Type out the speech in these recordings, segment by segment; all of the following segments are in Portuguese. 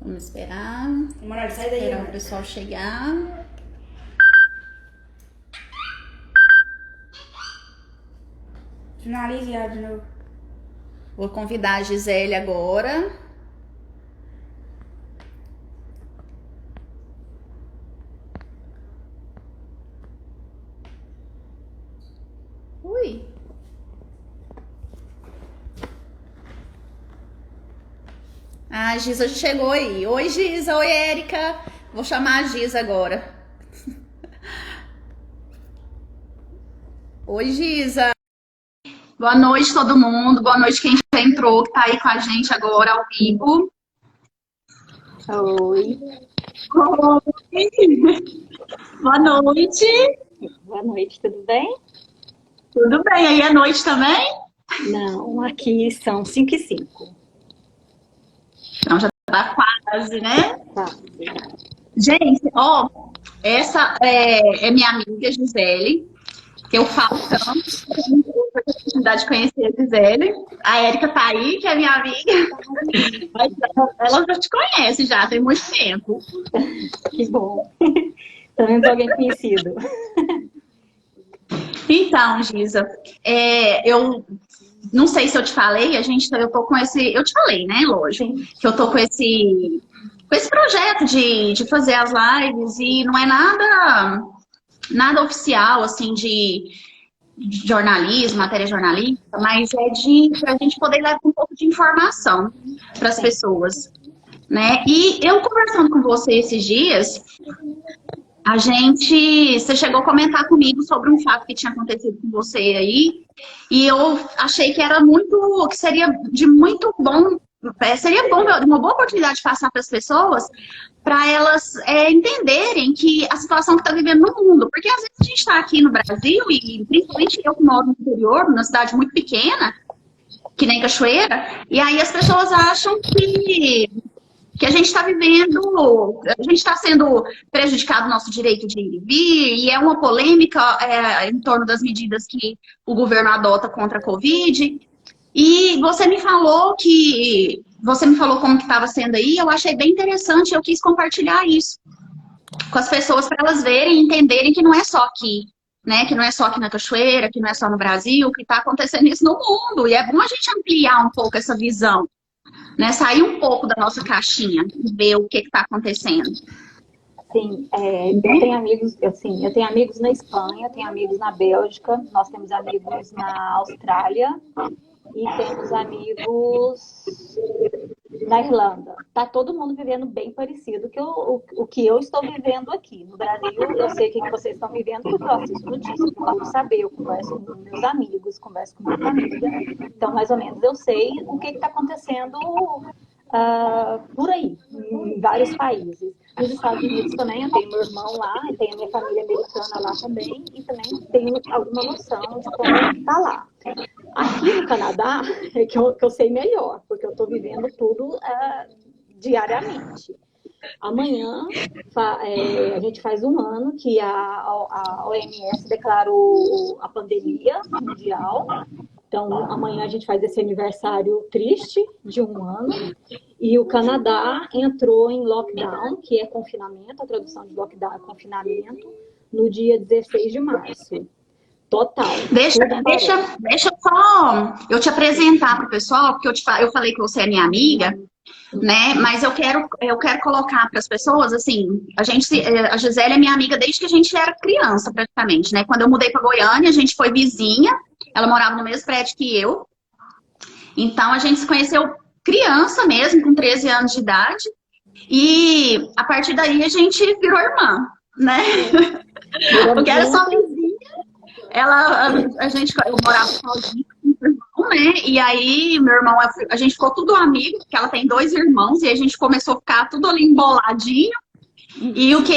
Vamos esperar. Manoel, sai daí. Esperar o pessoal chegar. Finalize ela de novo. Vou convidar a Gisele agora. Ui. A Gisa já chegou aí. Oi, Gisa. Oi, Érica. Vou chamar a Gisa agora. Oi, Gisa. Boa noite, todo mundo. Boa noite quem já entrou, que tá aí com a gente agora ao vivo. Oi. Oi. Boa noite. Boa noite, tudo bem? Tudo bem? Aí é noite também? Não, aqui são 5h05. Então já tá quase, né? Tá. Gente, ó, essa é minha amiga Gisele, que eu falo tanto, eu tenho a oportunidade de conhecer a Gisele. A Érica tá aí, que é minha amiga, mas ela já te conhece já, tem muito tempo. Que bom. Também sou alguém conhecido. Então, Gisa, eu não sei se eu te falei, eu tô com esse, eu te falei, né, lógico, que eu tô com esse projeto de fazer as lives e não é nada oficial, assim, de jornalismo, matéria jornalística, mas é pra gente poder levar um pouco de informação para as pessoas, né? E eu conversando com você esses dias, você chegou a comentar comigo sobre um fato que tinha acontecido com você aí, e eu achei que seria de muito bom, seria bom, uma boa oportunidade de passar para as pessoas, para elas entenderem que a situação que está vivendo no mundo, porque às vezes a gente está aqui no Brasil, e principalmente eu que moro no interior, numa cidade muito pequena, que nem Cachoeira, e aí as pessoas acham que a gente está vivendo, a gente está sendo prejudicado o nosso direito de ir e vir, e é uma polêmica em torno das medidas que o governo adota contra a Covid. E você me falou como que estava sendo aí, eu achei bem interessante, eu quis compartilhar isso com as pessoas para elas verem e entenderem que não é só aqui, né? Que não é só aqui na Cachoeira, que não é só no Brasil, que está acontecendo isso no mundo. E é bom a gente ampliar um pouco essa visão, né? Sair um pouco da nossa caixinha e ver o que está acontecendo. Sim, eu tenho amigos na Espanha, tenho amigos na Bélgica, nós temos amigos na Austrália e temos amigos na Irlanda. Tá todo mundo vivendo bem parecido que o que eu estou vivendo aqui. No Brasil, eu sei o que vocês estão vivendo, porque eu assisto notícias, eu procuro saber, eu converso com meus amigos, converso com minha família. Então, mais ou menos, eu sei o que está acontecendo por aí, em vários países. Nos Estados Unidos também, eu tenho meu irmão lá, eu tenho a minha família americana lá também, e também tenho alguma noção de como está lá. Aqui no Canadá, é que eu sei melhor, porque eu estou vivendo tudo diariamente. Amanhã, a gente faz um ano que a OMS declarou a pandemia mundial. Então, amanhã a gente faz esse aniversário triste de um ano. E o Canadá entrou em lockdown, que é confinamento, a tradução de lockdown é confinamento, no dia 16 de março. Total. Deixa só eu te apresentar para o pessoal, porque eu falei que você é minha amiga, né? Mas eu quero colocar para as pessoas, assim, a Gisele é minha amiga desde que a gente era criança, praticamente, né? Quando eu mudei para Goiânia, a gente foi vizinha, ela morava no mesmo prédio que eu. Então, a gente se conheceu criança mesmo, com 13 anos de idade. E, a partir daí, a gente virou irmã, né? Porque era só vizinha. Eu morava sozinha com meu irmão, né? E aí, meu irmão, a gente ficou tudo amigo, porque ela tem 2 irmãos, e a gente começou a ficar tudo ali emboladinho. E o que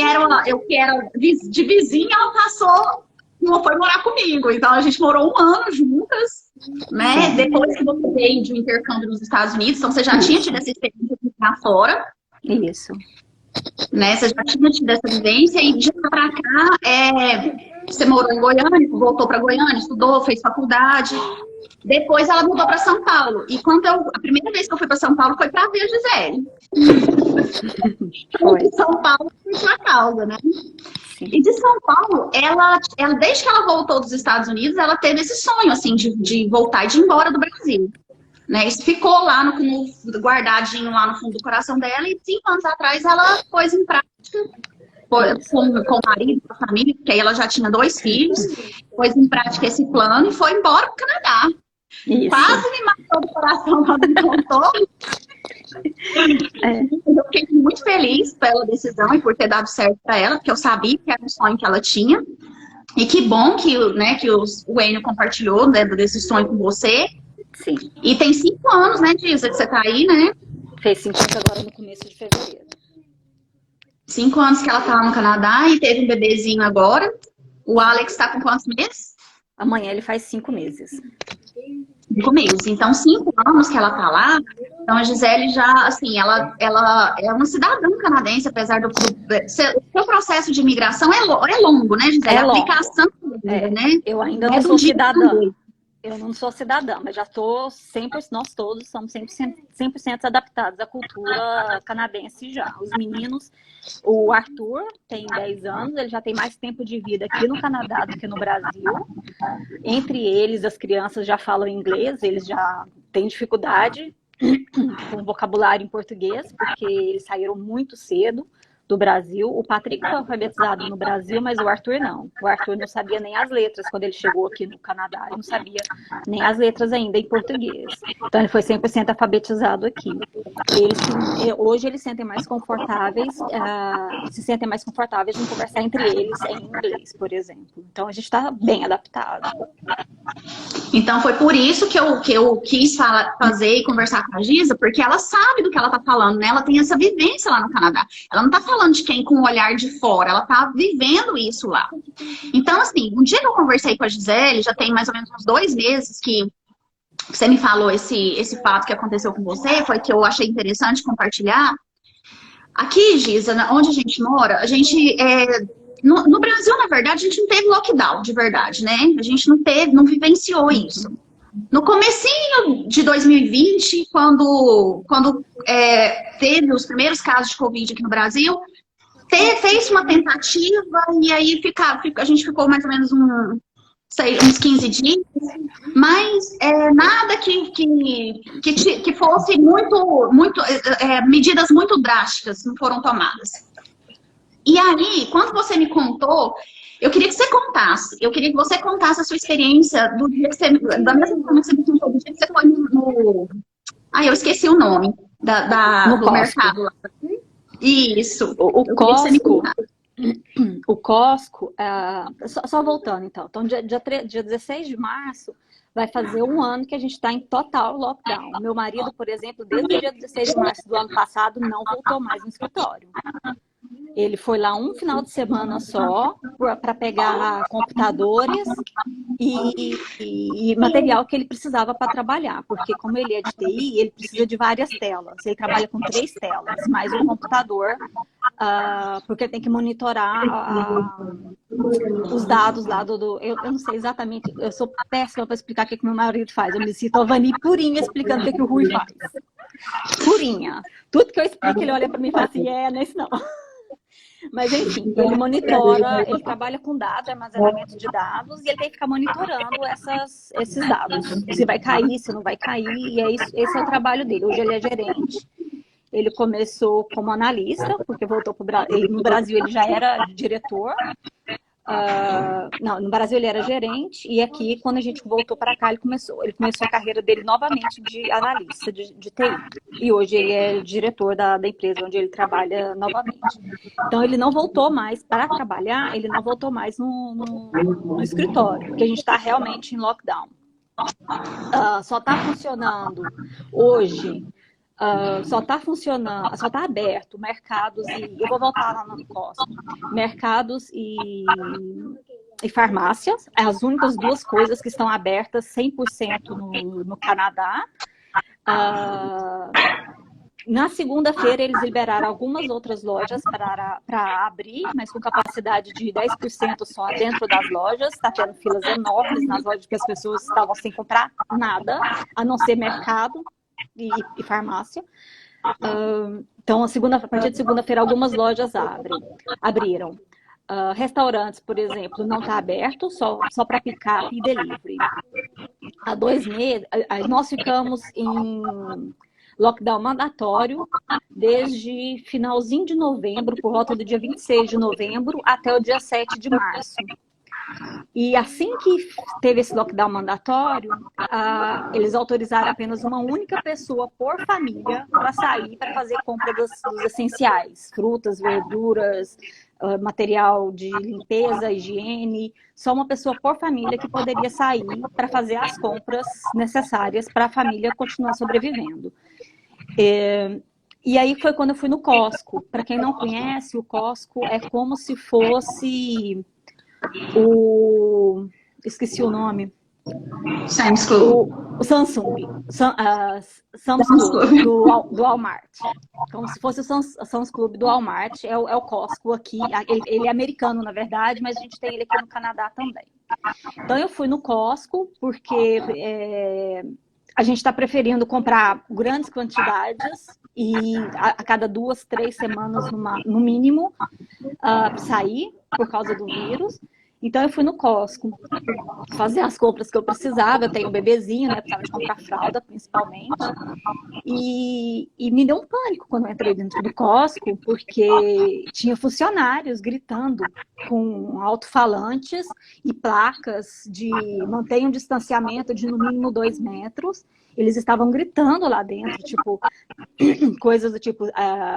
eu que era de vizinha, ela foi morar comigo. Então, a gente morou um ano juntas, né? Depois que você veio de um intercâmbio nos Estados Unidos, então você já tinha tido essa experiência de ficar fora. Isso. Né? Você já tinha tido essa vivência, e de lá pra cá, Você morou em Goiânia, voltou para Goiânia, estudou, fez faculdade. Depois ela mudou para São Paulo. E a primeira vez que eu fui para São Paulo foi para ver a Gisele. Foi. De São Paulo por sua causa, né? Sim. E de São Paulo, ela, desde que ela voltou dos Estados Unidos, ela teve esse sonho, assim, de voltar e de ir embora do Brasil. Né? Isso ficou lá guardadinho lá no fundo do coração dela, e 5 anos atrás ela pôs em prática, com o marido, com a família, porque aí ela já tinha 2 filhos, pôs em prática esse plano e foi embora para o Canadá. Isso. Quase me matou do coração quando me contou. Eu fiquei muito feliz pela decisão e por ter dado certo para ela, porque eu sabia que era um sonho que ela tinha. E que bom que, né, que o Enio compartilhou, né, desse sonho com você. Sim. E tem 5 anos, né, Disa, que você tá aí, né? Fez 5 anos agora no começo de fevereiro. 5 anos que ela tá lá no Canadá e teve um bebezinho agora. O Alex tá com quantos meses? Amanhã ele faz 5 meses. 5 meses. Então, 5 anos que ela tá lá. Então, a Gisele já, assim, ela é uma cidadã canadense, apesar do seu processo de imigração é longo, né, Gisele? É a longo. aplicação, né? Eu ainda não sou cidadã. Eu não sou cidadã, mas já estou 100%, nós todos somos 100% adaptados à cultura canadense já. Os meninos, o Arthur tem 10 anos, ele já tem mais tempo de vida aqui no Canadá do que no Brasil. Entre eles, as crianças já falam inglês, eles já têm dificuldade com vocabulário em português, porque eles saíram muito cedo do Brasil. O Patrick foi alfabetizado no Brasil, mas o Arthur não. O Arthur não sabia nem as letras quando ele chegou aqui no Canadá. Ele não sabia nem as letras ainda em português. Então ele foi 100% alfabetizado aqui. Hoje eles se sentem mais confortáveis em conversar entre eles em inglês, por exemplo. Então a gente está bem adaptado. Então foi por isso que eu quis fazer e conversar com a Gisa, porque ela sabe do que ela tá falando, né? Ela tem essa vivência lá no Canadá. Ela não tá falando de quem com o olhar de fora, ela tá vivendo isso lá. Então, assim, um dia que eu conversei com a Gisele, já tem mais ou menos uns 2 meses que você me falou esse fato que aconteceu com você, foi que eu achei interessante compartilhar. Aqui, Gisa, onde a gente mora, a gente... No Brasil, na verdade, a gente não teve lockdown, de verdade, né? A gente não vivenciou isso. No comecinho de 2020, quando teve os primeiros casos de Covid aqui no Brasil, fez uma tentativa e aí a gente ficou mais ou menos uns 15 dias, mas nada que fosse medidas muito drásticas não foram tomadas. E aí, quando você me contou, eu queria que você contasse a sua experiência do dia que da mesma forma que você me contou, do dia que você foi eu esqueci o nome do mercado lá. Isso. O Costco, só voltando então. Então, dia 16 de março, vai fazer 1 ano que a gente está em total lockdown. Meu marido, por exemplo, desde o dia 16 de março do ano passado, não voltou mais no escritório. Ele foi lá um final de semana só para pegar computadores e material que ele precisava para trabalhar, porque como ele é de TI, ele precisa de várias telas. Ele trabalha com 3 telas, mais um computador, porque tem que monitorar os dados lá eu não sei exatamente, eu sou péssima para explicar o que meu marido faz. Eu me sinto a Vani purinha explicando o que o Rui faz. Purinha. Tudo que eu explico, ele olha para mim e fala assim, não é isso não. Mas, enfim, ele monitora, ele trabalha com dados, armazenamento de dados, e ele tem que ficar monitorando esses dados. Se vai cair, se não vai cair, e esse é o trabalho dele. Hoje ele é gerente. Ele começou como analista, porque voltou para o Brasil. No Brasil ele já era diretor. Não, no Brasil ele era gerente, e aqui, quando a gente voltou para cá, ele começou a carreira dele novamente de analista de TI. E hoje ele é diretor da empresa onde ele trabalha novamente. Então, ele não voltou mais para trabalhar, ele não voltou mais no escritório, porque a gente está realmente em lockdown. Só está funcionando hoje... só está aberto mercados eu vou voltar lá no Costco, mercados e farmácias, as únicas 2 coisas que estão abertas 100% no Canadá. Na segunda-feira, eles liberaram algumas outras lojas para abrir, mas com capacidade de 10% só dentro das lojas. Está tendo filas enormes nas lojas, porque as pessoas estavam sem comprar nada, a não ser mercado e farmácia. Então, a partir de segunda-feira, algumas lojas abriram. Restaurantes, por exemplo, não está aberto, só para picape e delivery. Há 2 meses, nós ficamos em lockdown mandatório desde finalzinho de novembro, por volta do dia 26 de novembro, até o dia 7 de março. E assim que teve esse lockdown mandatório, eles autorizaram apenas uma única pessoa por família para sair para fazer compra dos essenciais, frutas, verduras, material de limpeza, higiene, só uma pessoa por família que poderia sair para fazer as compras necessárias para a família continuar sobrevivendo. E aí foi quando eu fui no Costco. Para quem não conhece, o Costco é como se fosse esqueci o nome. Sam's Club. O Sam's Club do Walmart. Como se fosse o Sam's Club do Walmart. É o Costco aqui. Ele é americano, na verdade, mas a gente tem ele aqui no Canadá também. Então eu fui no Costco porque a gente está preferindo comprar grandes quantidades e a cada 2, 3 semanas no mínimo sair por causa do vírus. Então eu fui no Costco fazer as compras que eu precisava. Eu tenho um bebezinho, né? Precisava de comprar fralda, principalmente. E me deu um pânico quando eu entrei dentro do Costco, porque tinha funcionários gritando com alto-falantes e placas de mantenha um distanciamento de no mínimo 2 metros. Eles estavam gritando lá dentro, tipo, coisas do tipo,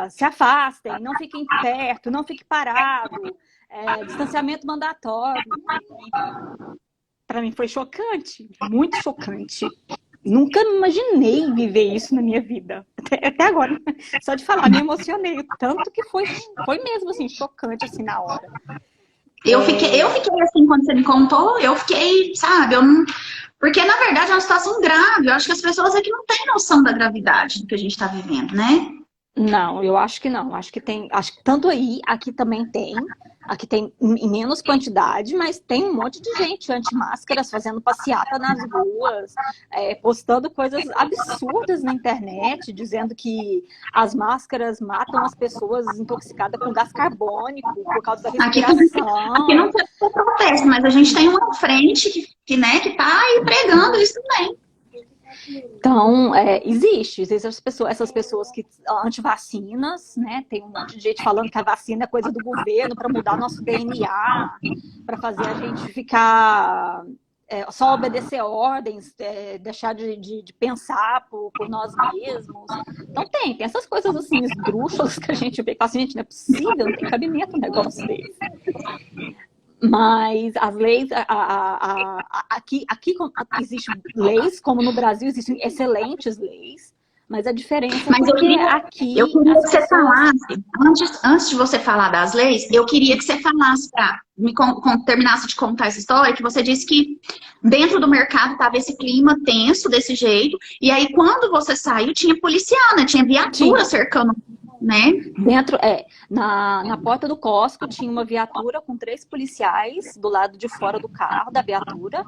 se afastem, não fiquem perto, não fique parado. Distanciamento mandatório. Para mim foi chocante, muito chocante. Nunca imaginei viver isso na minha vida. Até agora, só de falar, me emocionei. Tanto que foi mesmo assim, chocante assim na hora. Eu fiquei assim, quando você me contou, eu fiquei, sabe, porque na verdade é uma situação grave. Eu acho que as pessoas aqui não têm noção da gravidade do que a gente está vivendo, né? Não, eu acho que não. Acho que tanto aqui também tem. Aqui tem em menos quantidade, mas tem um monte de gente anti-máscaras fazendo passeata nas ruas, postando coisas absurdas na internet, dizendo que as máscaras matam as pessoas intoxicadas com gás carbônico por causa da respiração. Aqui não tem o que acontece, mas a gente tem uma frente que tá aí pregando isso também. Então, existem essas pessoas que anti-vacinas, né? Tem um monte de gente falando que a vacina é coisa do governo para mudar nosso DNA, para fazer a gente ficar só obedecer ordens, deixar de pensar por nós mesmos. Então tem essas coisas assim, esdrúxulas que a gente vê, que assim, gente, não é possível, não tem cabimento um negócio desse. Mas as leis, aqui existem leis, como no Brasil existem excelentes leis, mas a diferença eu queria que você falasse, antes de você falar das leis, eu queria que você falasse, terminasse de contar essa história, que você disse que dentro do mercado estava esse clima tenso desse jeito, e aí quando você saiu tinha policial, né? Tinha viatura cercando, né? Dentro, na porta do Costco tinha uma viatura com 3 policiais do lado de fora do carro da viatura,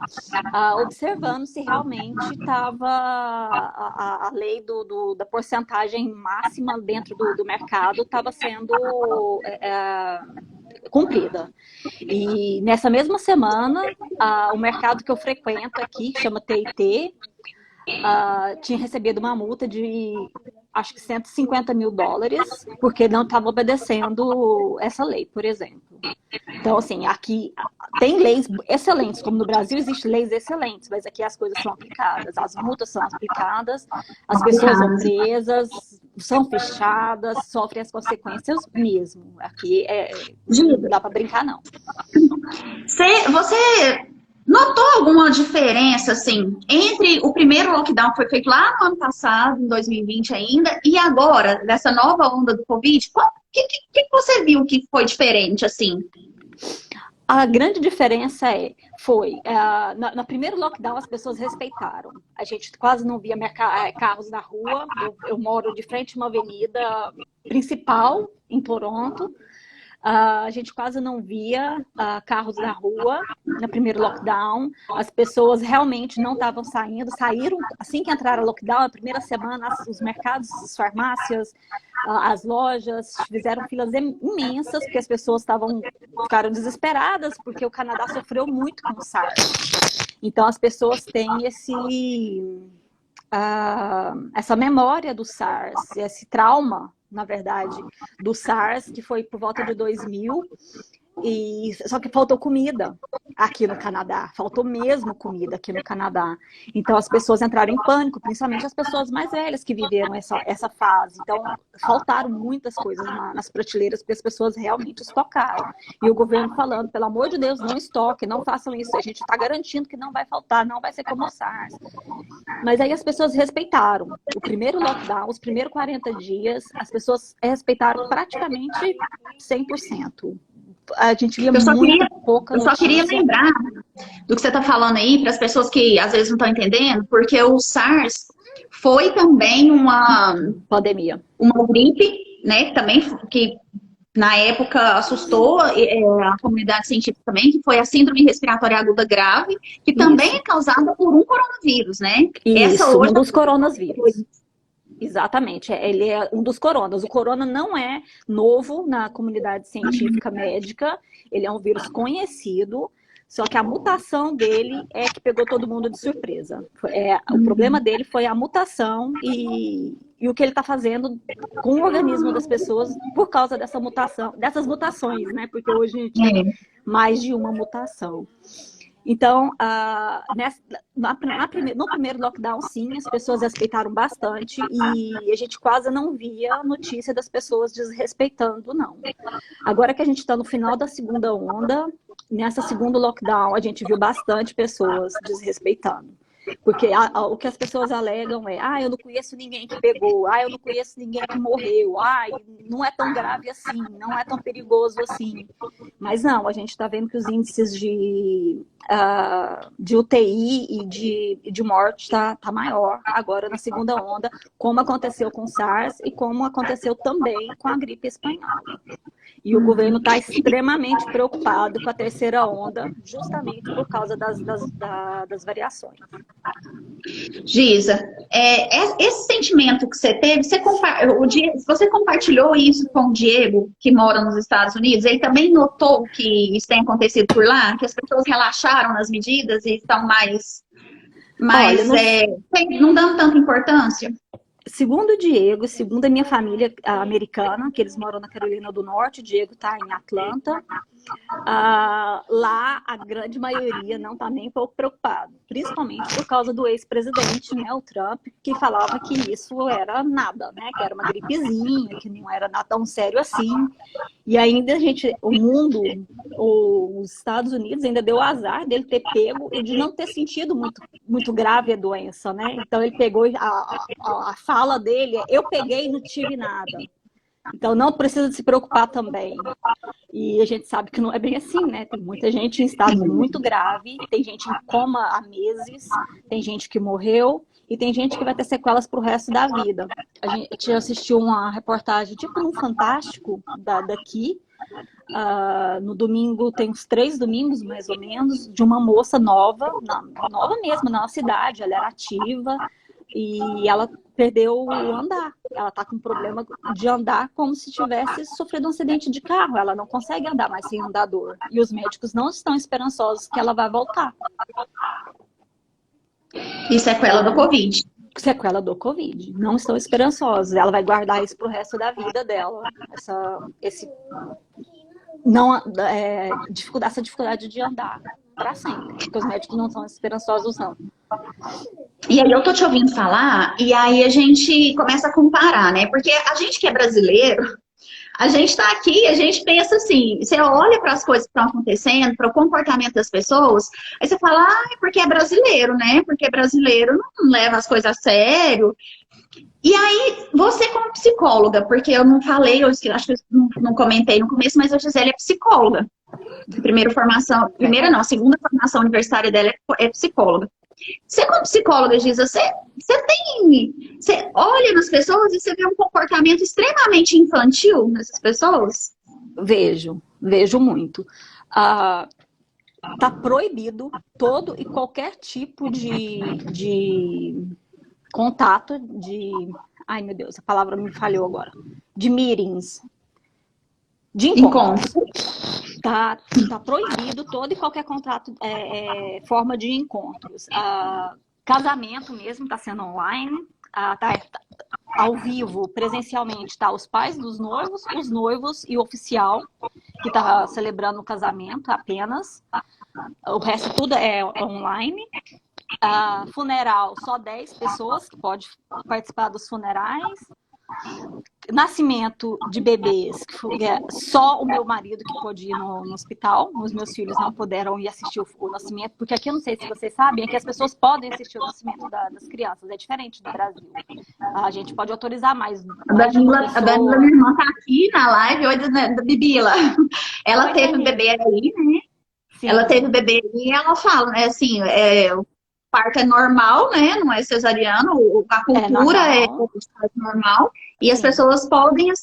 observando se realmente estava a lei da porcentagem máxima dentro do mercado estava sendo cumprida. E nessa mesma semana, o mercado que eu frequento aqui, que chama T&T, tinha recebido uma multa de acho que $150 mil, porque não estava obedecendo essa lei, por exemplo. Então, assim, aqui tem leis excelentes, como no Brasil existem leis excelentes, mas aqui as coisas são aplicadas, as multas são aplicadas, as pessoas são presas, são fechadas, sofrem as consequências mesmo. Aqui não dá para brincar, não. Você notou alguma diferença, assim, entre o primeiro lockdown que foi feito lá no ano passado, em 2020 ainda, e agora, dessa nova onda do Covid? O que você viu que foi diferente, assim? A grande diferença foi, no primeiro lockdown as pessoas respeitaram. A gente quase não via carros na rua. Eu moro de frente a uma avenida principal em Toronto. A gente quase não via carros na rua no primeiro lockdown. As pessoas realmente não estavam saindo. Saíram, assim que entraram o lockdown, a primeira semana, os mercados, as farmácias, as lojas fizeram filas imensas, porque as pessoas ficaram desesperadas, porque o Canadá sofreu muito com o SARS. Então, as pessoas têm essa memória do SARS, esse trauma, na verdade, do SARS, que foi por volta de 2000, só que faltou comida aqui no Canadá, faltou mesmo comida aqui no Canadá. Então as pessoas entraram em pânico, principalmente as pessoas mais velhas que viveram essa fase. Então faltaram muitas coisas nas prateleiras, porque as pessoas realmente estocaram. E o governo falando, pelo amor de Deus, não estoque, não façam isso, a gente está garantindo que não vai faltar, não vai ser como o SARS. Mas aí as pessoas respeitaram. O primeiro lockdown, os primeiros 40 dias, as pessoas respeitaram praticamente 100%. A gente via pouca notícia. Eu só queria lembrar do que você está falando aí, para as pessoas que às vezes não estão entendendo, porque o SARS foi também uma pandemia, uma gripe, né, também que na época assustou a comunidade científica também, que foi a síndrome respiratória aguda grave, que também é causada por um coronavírus, né? Isso, um dos coronavírus. Exatamente, ele é um dos coronas. O corona não é novo na comunidade científica médica, ele é um vírus conhecido, só que a mutação dele é que pegou todo mundo de surpresa. O problema dele foi a mutação e o que ele está fazendo com o organismo das pessoas por causa dessa mutação, dessas mutações, né? Porque hoje a gente tem mais de uma mutação. Então, no primeiro lockdown, sim, as pessoas respeitaram bastante e a gente quase não via notícia das pessoas desrespeitando, não. Agora que a gente está no final da segunda onda, nessa segunda lockdown, a gente viu bastante pessoas desrespeitando. Porque o que as pessoas alegam eu não conheço ninguém que pegou, eu não conheço ninguém que morreu, não é tão grave assim, não é tão perigoso assim. Mas não, a gente está vendo que os índices de UTI e de morte tá maior agora na segunda onda, como aconteceu com o SARS e como aconteceu também com a gripe espanhola. E o governo está extremamente preocupado com a terceira onda, justamente por causa das variações. Gisa, esse sentimento que você teve, você compartilhou isso com o Diego, que mora nos Estados Unidos? Ele também notou que isso tem acontecido por lá? Que as pessoas relaxaram nas medidas e estão não dando tanta importância? Segundo o Diego, segundo a minha família americana, que eles moram na Carolina do Norte, o Diego está em Atlanta, lá a grande maioria não está nem um pouco preocupado, principalmente por causa do ex-presidente, né, o Trump, que falava que isso era nada, né, que era uma gripezinha, que não era nada tão sério assim. E ainda os Estados Unidos ainda deu o azar dele ter pego e de não ter sentido muito grave a doença, né? Então ele pegou a fala dele, eu peguei e não tive nada. Então não precisa se preocupar também. E a gente sabe que não é bem assim, né? Tem muita gente em estado muito grave, tem gente em coma há meses, tem gente que morreu e tem gente que vai ter sequelas pro resto da vida. A gente assistiu uma reportagem, tipo no Fantástico, daqui, no domingo, tem uns 3 domingos mais ou menos, de uma moça nova mesmo, na cidade, ela era ativa e ela perdeu o andar. Ela está com problema de andar como se tivesse sofrido um acidente de carro. Ela não consegue andar mais sem andador. E os médicos não estão esperançosos que ela vai voltar. E sequela do Covid. Sequela do Covid. Não estão esperançosos. Ela vai guardar isso pro resto da vida dela. Essa dificuldade de andar para sempre. Porque os médicos não são esperançosos, não. E aí eu tô te ouvindo falar, e aí a gente começa a comparar, né? Porque a gente que é brasileiro, a gente tá aqui, a gente pensa assim, você olha para as coisas que estão acontecendo, para o comportamento das pessoas, aí você fala, porque é brasileiro, né? Porque brasileiro não leva as coisas a sério. E aí, você como psicóloga, porque eu não falei, acho que eu não comentei no começo, mas a Gisele é psicóloga. Primeira não, a segunda formação universitária dela é psicóloga. Você, como psicóloga, Giza, você olha nas pessoas e você vê um comportamento extremamente infantil nessas pessoas? Vejo muito. Tá proibido todo e qualquer tipo de contato ai meu Deus, a palavra me falhou agora, de meetings, de encontros. Tá proibido todo e qualquer contrato, forma de encontros. Casamento mesmo está sendo online, tá ao vivo, presencialmente, tá os pais dos noivos, os noivos e o oficial que está celebrando o casamento apenas. O resto tudo é online. Funeral, só 10 pessoas que podem participar dos funerais. Nascimento de bebês, só o meu marido que pôde ir no hospital. Os meus filhos não puderam ir assistir o nascimento, porque aqui, eu não sei se vocês sabem, é que as pessoas podem assistir o nascimento das crianças, é diferente do Brasil. A gente pode autorizar mais. A Danila, minha irmã, tá aqui na live, oi, da Bibila. Ela teve um bebê aí, né? Sim. Ela teve um bebê e ela fala, né, assim, o parto é normal, né? Não é cesariano, a cultura é normal. E Sim. As pessoas podem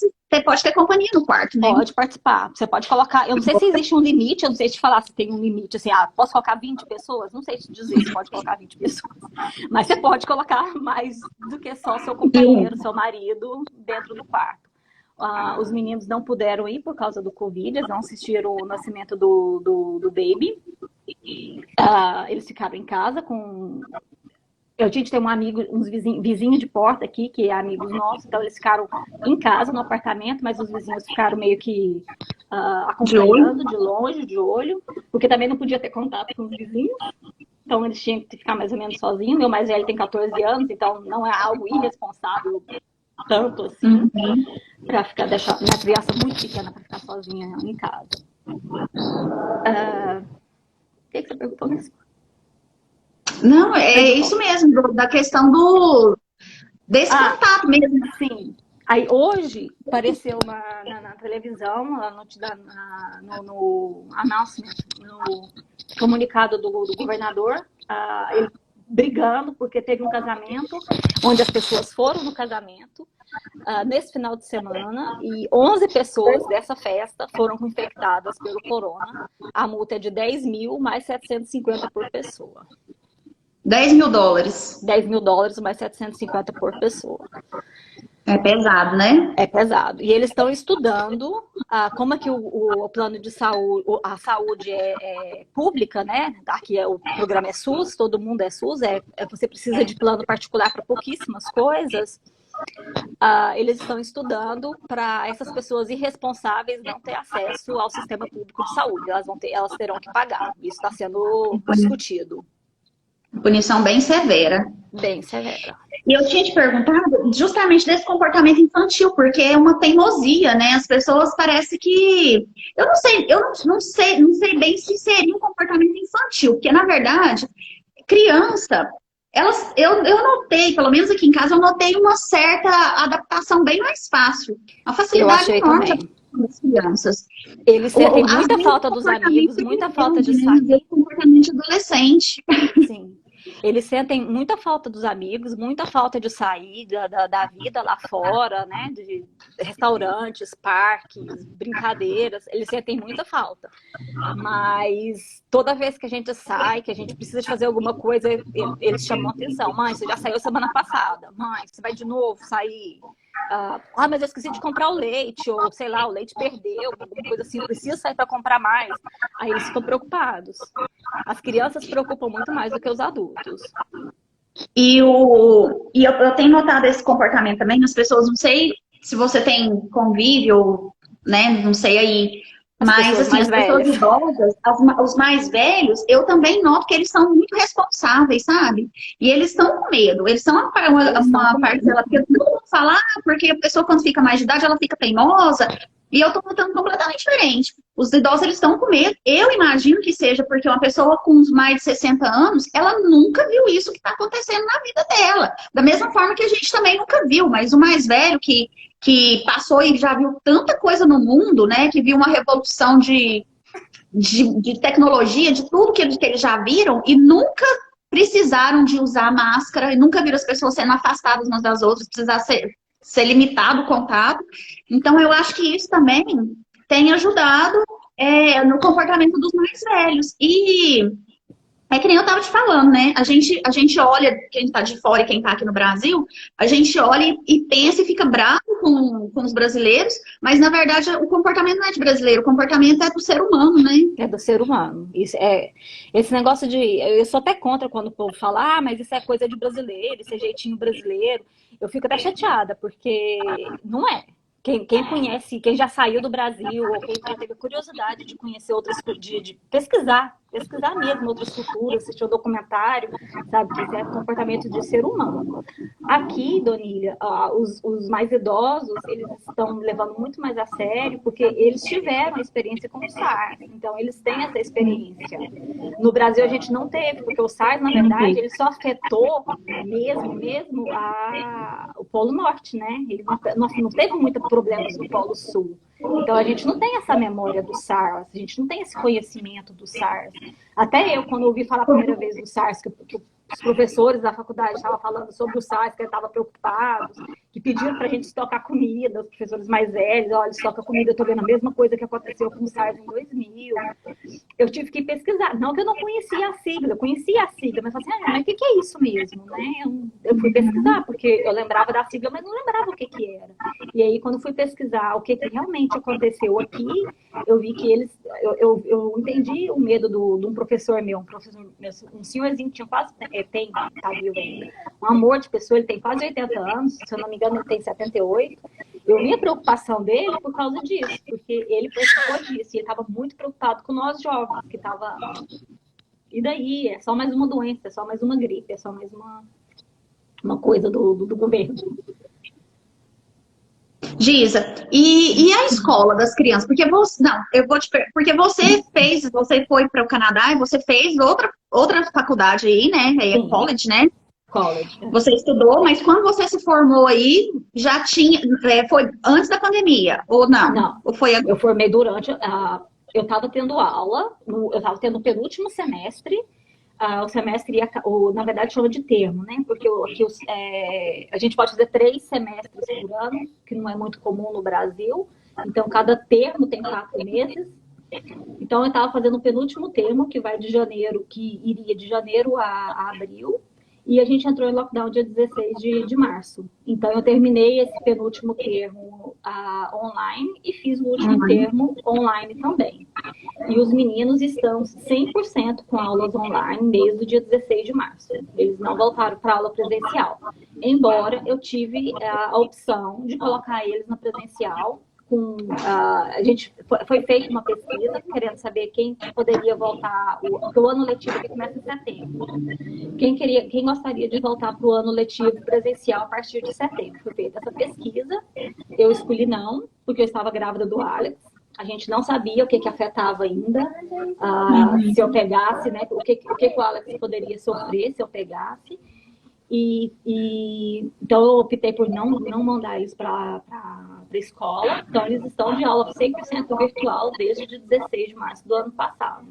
pode ter companhia no quarto, né? Pode participar. Você pode colocar. Eu não sei se existe um limite, eu não sei te falar se tem um limite, assim, posso colocar 20 pessoas? Não sei te dizer se pode colocar 20 pessoas. Mas você pode colocar mais do que só seu companheiro, seu marido, dentro do quarto. Os meninos não puderam ir por causa do Covid, eles não assistiram o nascimento do baby. Eles ficaram em casa com... A gente tem um amigo, uns vizinhos de porta aqui, que é amigos nossos, então eles ficaram em casa, no apartamento, mas os vizinhos ficaram meio que acompanhando de longe, de olho, porque também não podia ter contato com os vizinhos, então eles tinham que ficar mais ou menos sozinhos. Meu mais velho tem 14 anos, então não é algo irresponsável tanto assim, para deixar minha criança muito pequena para ficar sozinha em casa. O que você perguntou mesmo? Não, é isso mesmo, da questão desse contato mesmo. Sim. Aí hoje apareceu na televisão, no announcement, no comunicado do governador, ele brigando porque teve um casamento onde as pessoas foram no casamento nesse final de semana e 11 pessoas dessa festa foram infectadas pelo corona. A multa é de 10 mil mais 750 por pessoa. 10 mil dólares. 10 mil dólares mais 750 por pessoa. É pesado, né? É pesado. E eles estão estudando como é que o plano de saúde, a saúde é pública, né? Aqui o programa é SUS, todo mundo é SUS, você precisa de plano particular para pouquíssimas coisas. Eles estão estudando para essas pessoas irresponsáveis não ter acesso ao sistema público de saúde. Elas terão que pagar. Isso está sendo discutido. Punição bem severa. Bem severa. E eu tinha te perguntado justamente desse comportamento infantil, porque é uma teimosia, né? As pessoas parece que... Eu não sei bem se seria um comportamento infantil, porque, na verdade, criança... Eu notei, pelo menos aqui em casa, eu notei uma certa adaptação bem mais fácil. Uma facilidade enorme das crianças. Eles sentem muita falta dos amigos, muita falta de sair. Comportamento de adolescente. Sim. Eles sentem muita falta dos amigos, muita falta de sair da vida lá fora, né? De restaurantes, parques, brincadeiras. Eles sentem muita falta. Mas toda vez que a gente sai, que a gente precisa de fazer alguma coisa, eles chamam atenção. Mãe, você já saiu semana passada. Mãe, você vai de novo sair? Mas eu esqueci de comprar o leite, ou sei lá, o leite perdeu, alguma coisa assim, eu preciso sair para comprar mais. Aí eles ficam preocupados. As crianças se preocupam muito mais do que os adultos. E eu tenho notado esse comportamento também nas pessoas, não sei se você tem convívio, né, não sei aí, mas assim, as pessoas idosas, os mais velhos, eu também noto que eles são muito responsáveis, sabe? E eles estão com medo, eles são uma parcela, porque todo mundo fala, porque a pessoa quando fica mais de idade, ela fica teimosa, e eu tô notando completamente diferente. Os idosos, eles estão com medo. Eu imagino que seja porque uma pessoa com mais de 60 anos, ela nunca viu isso que está acontecendo na vida dela. Da mesma forma que a gente também nunca viu, mas o mais velho que passou e já viu tanta coisa no mundo, né? Que viu uma revolução de tecnologia, de tudo que eles já viram e nunca precisaram de usar máscara, e nunca viram as pessoas sendo afastadas umas das outras, precisar ser limitado o contato. Então, eu acho que isso também tem ajudado no comportamento dos mais velhos. E é que nem eu estava te falando, né? A gente olha, quem está de fora e quem está aqui no Brasil, a gente olha e pensa e fica bravo com os brasileiros, mas na verdade o comportamento não é de brasileiro, o comportamento é do ser humano, né? É do ser humano. Esse negócio de. Eu sou até contra quando o povo fala, mas isso é coisa de brasileiro, isso é jeitinho brasileiro. Eu fico até chateada, porque não é. Quem conhece, quem já saiu do Brasil, ou quem já teve curiosidade de conhecer outras, de pesquisar mesmo outras culturas, assistir um documentário, sabe, que isso é comportamento de ser humano. Aqui, Donília, os mais idosos, eles estão levando muito mais a sério, porque eles tiveram a experiência com o SARS, então eles têm essa experiência. No Brasil a gente não teve, porque o SARS, na verdade, ele só afetou mesmo o Polo Norte, né? Ele não teve muito problemas no Polo Sul. Então, a gente não tem essa memória do SARS, a gente não tem esse conhecimento do SARS. Até eu, quando ouvi falar a primeira vez do SARS, que os professores da faculdade estavam falando sobre o SARS, que eles estavam preocupados, que pediram para a gente estocar comida, os professores mais velhos, olha, estoca comida, eu estou vendo a mesma coisa que aconteceu com o SARS em 2000. Eu tive que pesquisar, não que eu não conhecia a sigla, eu conhecia a sigla, mas falei assim, mas o que é isso mesmo, né? Eu fui pesquisar, porque eu lembrava da sigla, mas não lembrava o que era. E aí, quando fui pesquisar o que realmente aconteceu aqui, eu vi que eles, eu entendi o medo de um professor meu, um senhorzinho que tinha quase, tá vivo ainda, um amor de pessoa, ele tem quase 80 anos, se eu não me engano ele tem 78, eu vi a preocupação dele por causa disso, porque ele participou disso, e ele estava muito preocupado com nós jovens, que estava, e daí, é só mais uma doença, é só mais uma gripe, é só mais uma coisa do governo. Giza, e a escola das crianças? Porque você, não, eu vou te porque você foi para o Canadá e você fez outra faculdade aí, né? É college, né? College. Você estudou, mas quando você se formou aí, já tinha, foi antes da pandemia, ou não? Não, ou foi eu formei durante, eu estava tendo aula, eu estava tendo o penúltimo semestre, o semestre, na verdade, chama de termo, né? Porque aqui a gente pode fazer 3 semestres por ano, que não é muito comum no Brasil. Então, cada termo tem 4 meses. Então, eu estava fazendo o penúltimo termo, que iria de janeiro a abril. E a gente entrou em lockdown dia 16 de março. Então, eu terminei esse penúltimo termo online e fiz o último termo online também. E os meninos estão 100% com aulas online desde o dia 16 de março. Eles não voltaram para aula presencial. Embora eu tive a opção de colocar eles na presencial. Foi feita uma pesquisa querendo saber quem poderia voltar, porque o ano letivo aqui começa em setembro. Quem gostaria de voltar para o ano letivo presencial a partir de setembro? Foi feita essa pesquisa. Eu escolhi não, porque eu estava grávida do Alex. A gente não sabia o que afetava ainda, se eu pegasse, né? O que o Alex poderia sofrer se eu pegasse. Então eu optei por não mandar eles para a escola. Então eles estão de aula 100% virtual desde o dia 16 de março do ano passado.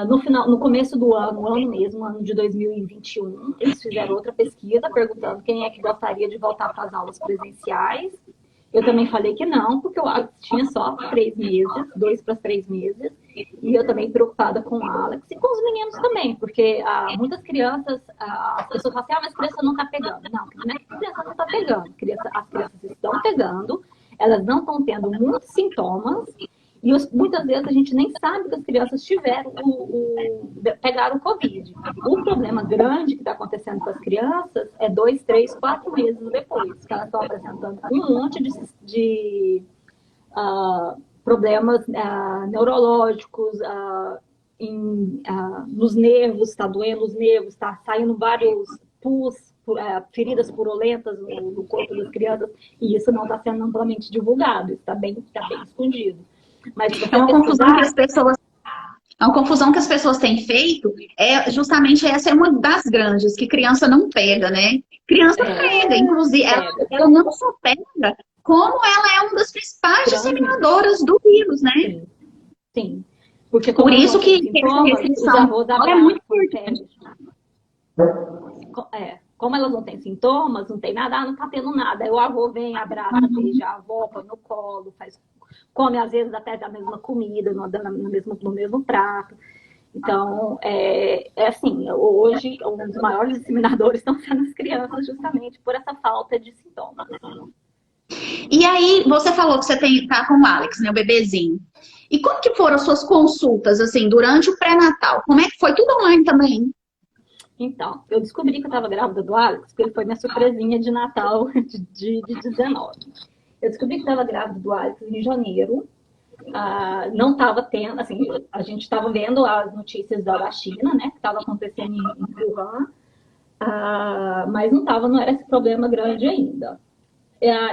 No começo do ano mesmo, ano de 2021, eles fizeram outra pesquisa perguntando quem é que gostaria de voltar para as aulas presenciais. Eu também falei que não, porque eu tinha só 3 meses, 2 para 3 meses, e eu também preocupada com o Alex e com os meninos também, porque muitas crianças, as pessoas falam assim, mas a criança não está pegando. Não é que a criança não está pegando, as crianças estão pegando, elas não estão tendo muitos sintomas, e muitas vezes a gente nem sabe que as crianças pegaram o Covid. O problema grande que está acontecendo com as crianças é 2, 3, 4 meses depois, que elas estão apresentando um monte de problemas neurológicos, nos nervos, está doendo os nervos, está saindo vários pus, feridas purulentas no corpo das crianças, e isso não está sendo amplamente divulgado, está bem escondido. Mas é uma confusão que as pessoas têm feito, justamente essa é uma das grandes, que criança não pega, né? Criança pega, inclusive, ela não só pega, como ela é uma das principais disseminadoras do vírus, né? Sim. Porque Por como elas isso não têm que essa sintomas, os restrição avós é abraçam muito por importante. como elas não têm sintomas, não tem nada, não tá tendo nada. Aí o avô vem, abraça, beija a avó, põe no colo, come às vezes até da mesma comida, no mesmo prato. Então, assim, hoje, um dos maiores disseminadores estão sendo as crianças, justamente por essa falta de sintomas. E aí, você falou que você tá com o Alex, né, o bebezinho. E como que foram as suas consultas, assim, durante o pré-natal? Como é que foi? Tudo online também? Então, eu descobri que eu estava grávida do Alex, porque ele foi minha surpresinha de Natal de 19. Eu descobri que estava grávida do Alex em janeiro. Não estava tendo, assim, a gente estava vendo as notícias da China, né, que estava acontecendo em Wuhan, mas não era esse problema grande ainda.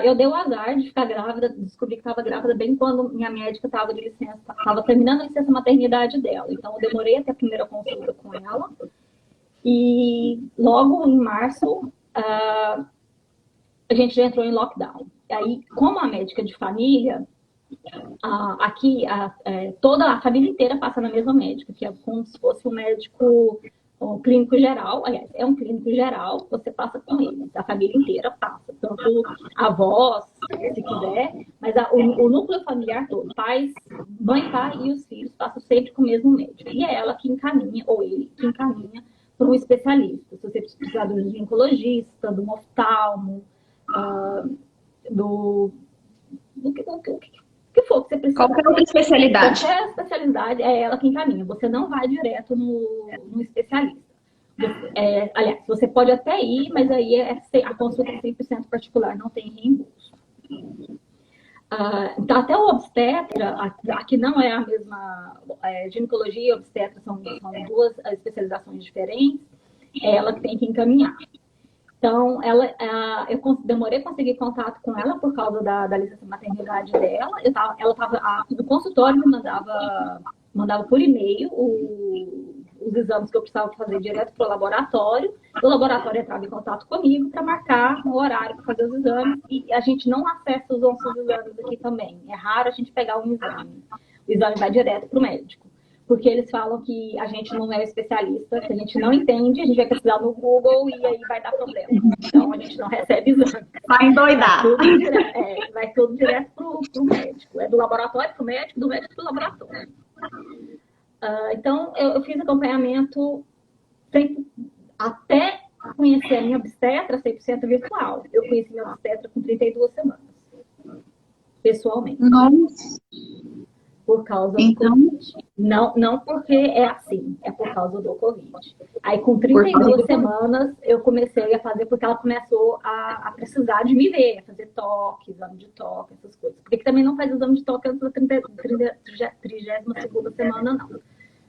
Eu dei o azar de ficar grávida, descobri que estava grávida bem quando minha médica estava de licença, estava terminando a licença maternidade dela. Então, eu demorei até a primeira consulta com ela. E logo em março, a gente já entrou em lockdown. E aí, como a médica de família, aqui toda a família inteira passa na mesma médica, que é como se fosse um médico um clínico geral, aliás, é um clínico geral, você passa com ele, a família inteira passa, tanto avós, se quiser, mas o núcleo familiar todo, pais, mãe, pai e os filhos passam sempre com o mesmo médico. E é ela que encaminha, ou ele que encaminha para um especialista. Se você precisar de um ginecologista, de um oftalmo, do que for que você precisa. Qualquer outra especialidade. Qualquer especialidade é ela que encaminha. Você não vai direto no especialista. Aliás, você pode até ir, mas aí a consulta é 100% particular, não tem reembolso. Então, até o obstetra, aqui não é a mesma, ginecologia e obstetra são duas especializações diferentes, é ela que tem que encaminhar. Então, eu demorei a conseguir contato com ela por causa da licença maternidade dela. Ela estava no consultório, me mandava por e-mail os exames que eu precisava fazer direto para o laboratório. O laboratório entrava em contato comigo para marcar um horário para fazer os exames. E a gente não acessa os nossos exames aqui também. É raro a gente pegar um exame. O exame vai direto para o médico. Porque eles falam que a gente não é especialista, que a gente não entende, a gente vai pesquisar no Google e aí vai dar problema. Então, a gente não recebe exame. Vai endoidar. Vai tudo direto pro médico. É do laboratório pro médico, do médico pro laboratório. Então, eu fiz acompanhamento até conhecer a minha obstetra 100% virtual. Eu conheci minha obstetra com 32 semanas. Pessoalmente. Nossa. Por causa do Covid. Não porque é assim, é por causa do Covid. Aí, com 32 semanas, eu comecei a fazer, porque ela começou a precisar de me ver, a fazer toque, exame de toque, essas coisas. Porque também não faz exame de toque antes da 32ª semana, não.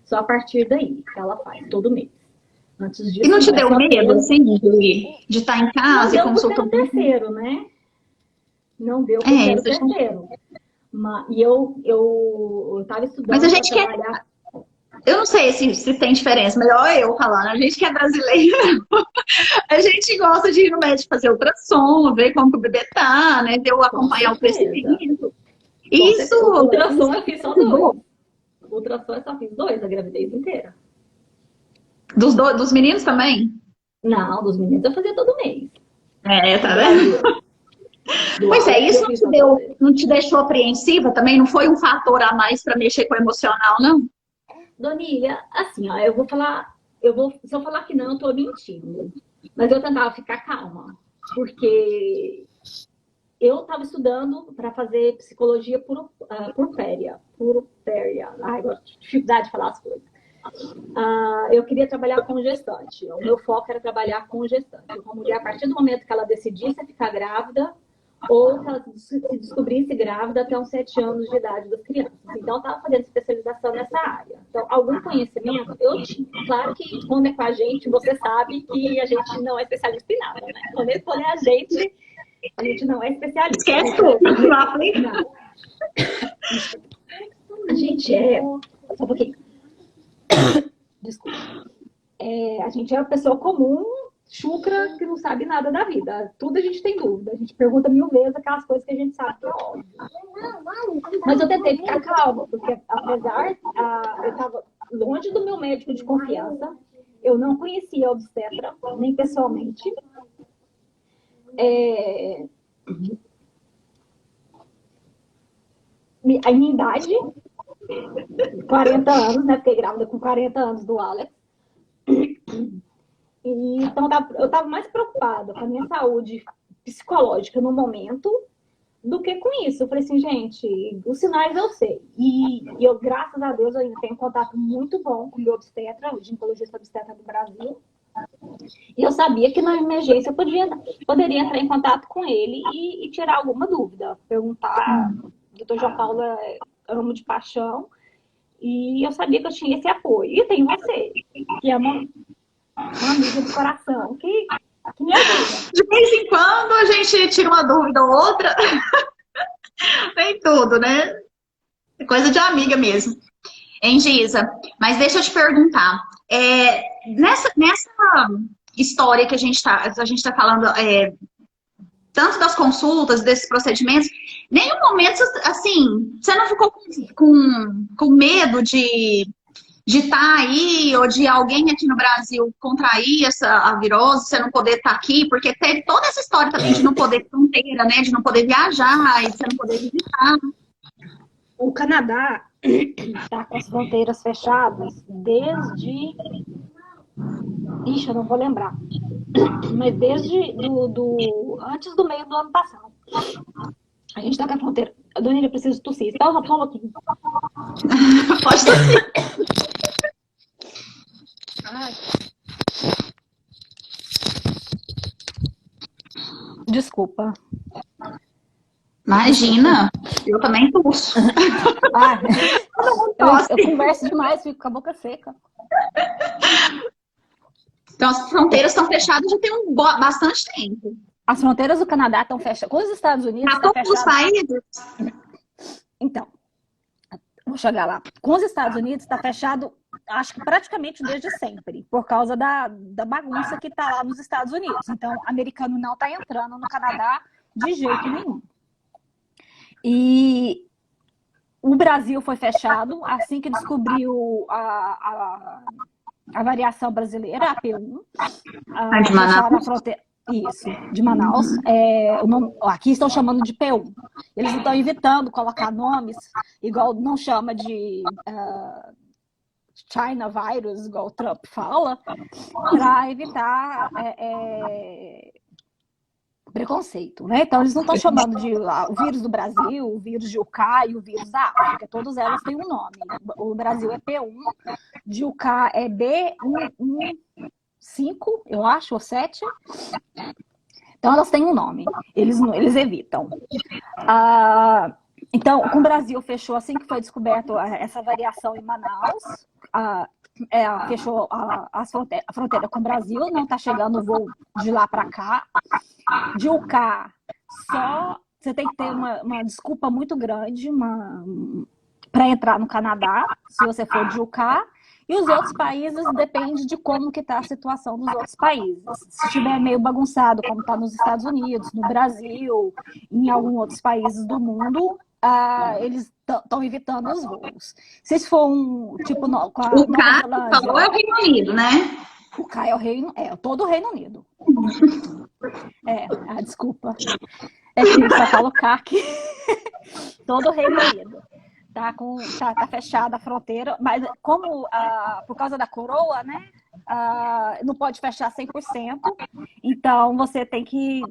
Só a partir daí que ela faz, todo mês. Antes disso, e não te deu medo, assim, de estar em casa e consultando? Não deu por ser o terceiro, né? Não deu por ser o terceiro. E eu estava estudando. Mas a gente quer. Eu não sei se tem diferença, melhor eu falando. A gente que é brasileiro, a gente gosta de ir no médico fazer ultrassom, ver como que o bebê tá, né? Acompanhar o crescimento. Isso. Ultrassom eu fiz só 2. Ultrassom eu só fiz 2 a gravidez inteira. Dos meninos também? Não, dos meninos eu fazia todo mês. Tá vendo? Pois é, isso não te deixou apreensiva também? Não foi um fator a mais para mexer com o emocional, não? Donília, assim, ó, se eu falar que não, eu tô mentindo. Mas eu tentava ficar calma, porque eu estava estudando para fazer psicologia puerpéria. Ai, dificuldade de falar as coisas. Eu queria trabalhar com gestante. O meu foco era trabalhar com gestante. Uma mulher, a partir do momento que ela decidisse ficar grávida, ou que ela se descobrisse grávida até uns 7 anos de idade das crianças. Então, eu estava fazendo especialização nessa área. Então, algum conhecimento eu tinha. Claro que quando é com a gente, você sabe que a gente não é especialista em nada, né? Quando é a gente não é especialista. Esquece tudo, não aplica. A gente é... Só um pouquinho. Desculpa. A gente é uma pessoa comum chucra que não sabe nada da vida. Tudo a gente tem dúvida. A gente pergunta 1000 vezes aquelas coisas que a gente sabe que é óbvio. Mas eu tentei ficar calma, porque apesar, eu estava longe do meu médico de confiança, eu não conhecia a obstetra, nem pessoalmente. A minha idade, 40 anos, né? Fiquei grávida com 40 anos do Alex. E, então, eu estava mais preocupada com a minha saúde psicológica no momento do que com isso. Eu falei assim, gente, os sinais eu sei. E eu, graças a Deus, eu ainda tenho um contato muito bom com o meu obstetra, o ginecologista obstetra do Brasil. E eu sabia que na emergência eu poderia entrar em contato com ele e tirar alguma dúvida. Perguntar, doutor João Paulo, amo de paixão. E eu sabia que eu tinha esse apoio. E tem você, que é uma amiga do coração, que me ajuda. De vez em quando a gente tira uma dúvida ou outra. Nem tudo, né? É coisa de amiga mesmo. Hein, Giza? Mas deixa eu te perguntar. Nessa história que a gente tá falando, tanto das consultas, desses procedimentos, nenhum momento, assim, você não ficou com medo de estar aí, ou de alguém aqui no Brasil contrair a virose, você não poder estar aqui, porque teve toda essa história também de não poder fronteira, né? De não poder viajar, e de você não poder visitar. O Canadá está com as fronteiras fechadas desde... Ixi, eu não vou lembrar. Mas desde antes do meio do ano passado. A gente está com a fronteira... Dona Ilha, preciso tossir. Espera só um pouquinho. Pode tossir. Ai. Desculpa. Imagina, eu também tosso. Eu converso demais, fico com a boca seca. Então, as fronteiras estão fechadas já tem bastante tempo. As fronteiras do Canadá estão fechadas. Com os Estados Unidos estão fechadas. Os países? Então, vou chegar lá. Com os Estados Unidos está fechado, acho que praticamente desde sempre, por causa da bagunça que está lá nos Estados Unidos. Então, americano não está entrando no Canadá de jeito nenhum. E o Brasil foi fechado assim que descobriu a variação brasileira, a P1. De Manaus? A fronteira. Isso, de Manaus. Aqui estão chamando de P1. Eles estão evitando colocar nomes, igual não chama de China virus, igual o Trump fala, para evitar preconceito, né? Então, eles não estão chamando de o vírus do Brasil, o vírus de UK e o vírus da África. Todos elas têm um nome. O Brasil é P1, de UK é B115, eu acho, ou 7. Então, elas têm um nome. Eles evitam. Então, com o Brasil fechou assim que foi descoberto essa variação em Manaus. Fechou a fronteira com o Brasil, não está chegando voo de lá para cá. De UK, só você tem que ter uma desculpa muito grande para entrar no Canadá, se você for de UK. E os outros países depende de como que está a situação dos outros países. Se estiver meio bagunçado, como está nos Estados Unidos, no Brasil, em alguns outros países do mundo, eles estão evitando os voos. Se for tipo com a o Nova falou é o Reino Unido, né? O CA é todo o Reino Unido. Desculpa. É que só falo CA aqui. Todo o Reino Unido. Tá fechada a fronteira, mas como por causa da coroa, né? Não pode fechar 100%. Então você tem que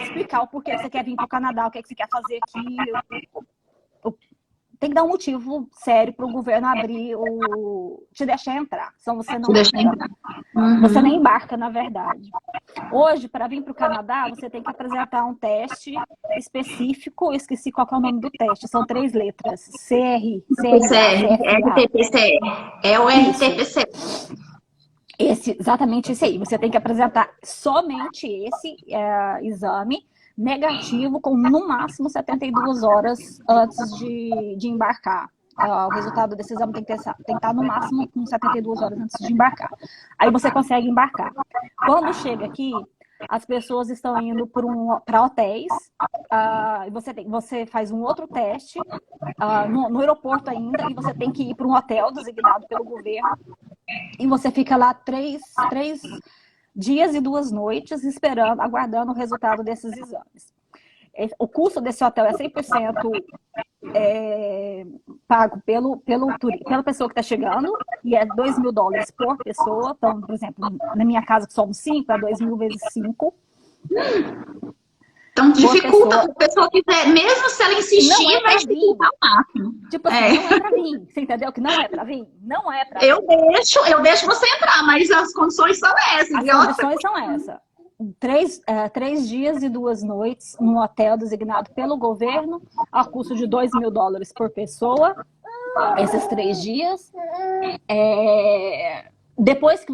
explicar o porquê você quer vir para o Canadá, o que você quer fazer aqui. Tem que dar um motivo sério para o governo abrir te deixar entrar. Senão você não entra. Você nem embarca, na verdade. Hoje, para vir para o Canadá, você tem que apresentar um teste específico. Eu esqueci qual é o nome do teste. São 3 letras. RT-PCR. É o RT-PCR. Exatamente esse aí. Você tem que apresentar somente esse exame negativo com no máximo 72 horas antes de embarcar. O resultado desse exame tem que estar no máximo com 72 horas antes de embarcar. Aí você consegue embarcar. Quando chega aqui, as pessoas estão indo para hotéis, você faz um outro teste no aeroporto ainda, e você tem que ir para um hotel designado pelo governo, e você fica lá três dias e 2 noites esperando, aguardando o resultado desses exames. O custo desse hotel é 100% pago pela pessoa que está chegando, e é $2.000 por pessoa. Então, por exemplo, na minha casa, que somos 5, é 2.000 vezes 5. Então, dificulta para a pessoa quiser, mesmo se ela insistir, vai dificultar o máximo. Tipo assim, não é pra vir. Você entendeu que não é pra vir? Não é pra vir. Eu deixo você entrar, mas as condições são essas. As condições são essas. 3 dias e 2 noites num hotel designado pelo governo, a custo de $2.000 por pessoa. Esses 3 dias. Depois que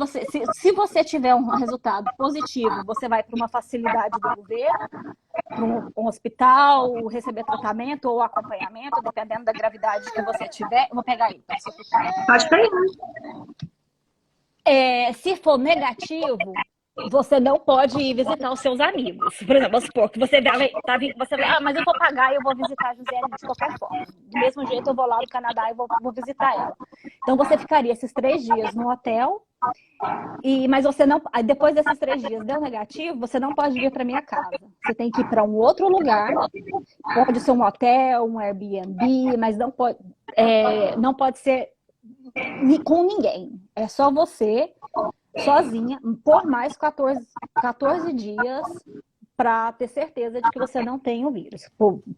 se você tiver um resultado positivo, você vai para uma facilidade do governo, para um hospital, receber tratamento ou acompanhamento, dependendo da gravidade que você tiver. Vou pegar aí. Pode pegar. Se for negativo, você não pode ir visitar os seus amigos. Por exemplo, vamos supor que você vai, mas eu vou pagar e eu vou visitar a Gisele de qualquer forma. Do mesmo jeito, eu vou lá no Canadá e vou visitar ela. Então, você ficaria esses 3 dias no hotel, mas você não. Depois desses 3 dias deu negativo, você não pode vir para minha casa. Você tem que ir para um outro lugar. Pode ser um hotel, um Airbnb, mas não pode ser com ninguém. É só você, sozinha, por mais 14 dias, para ter certeza de que você não tem o vírus.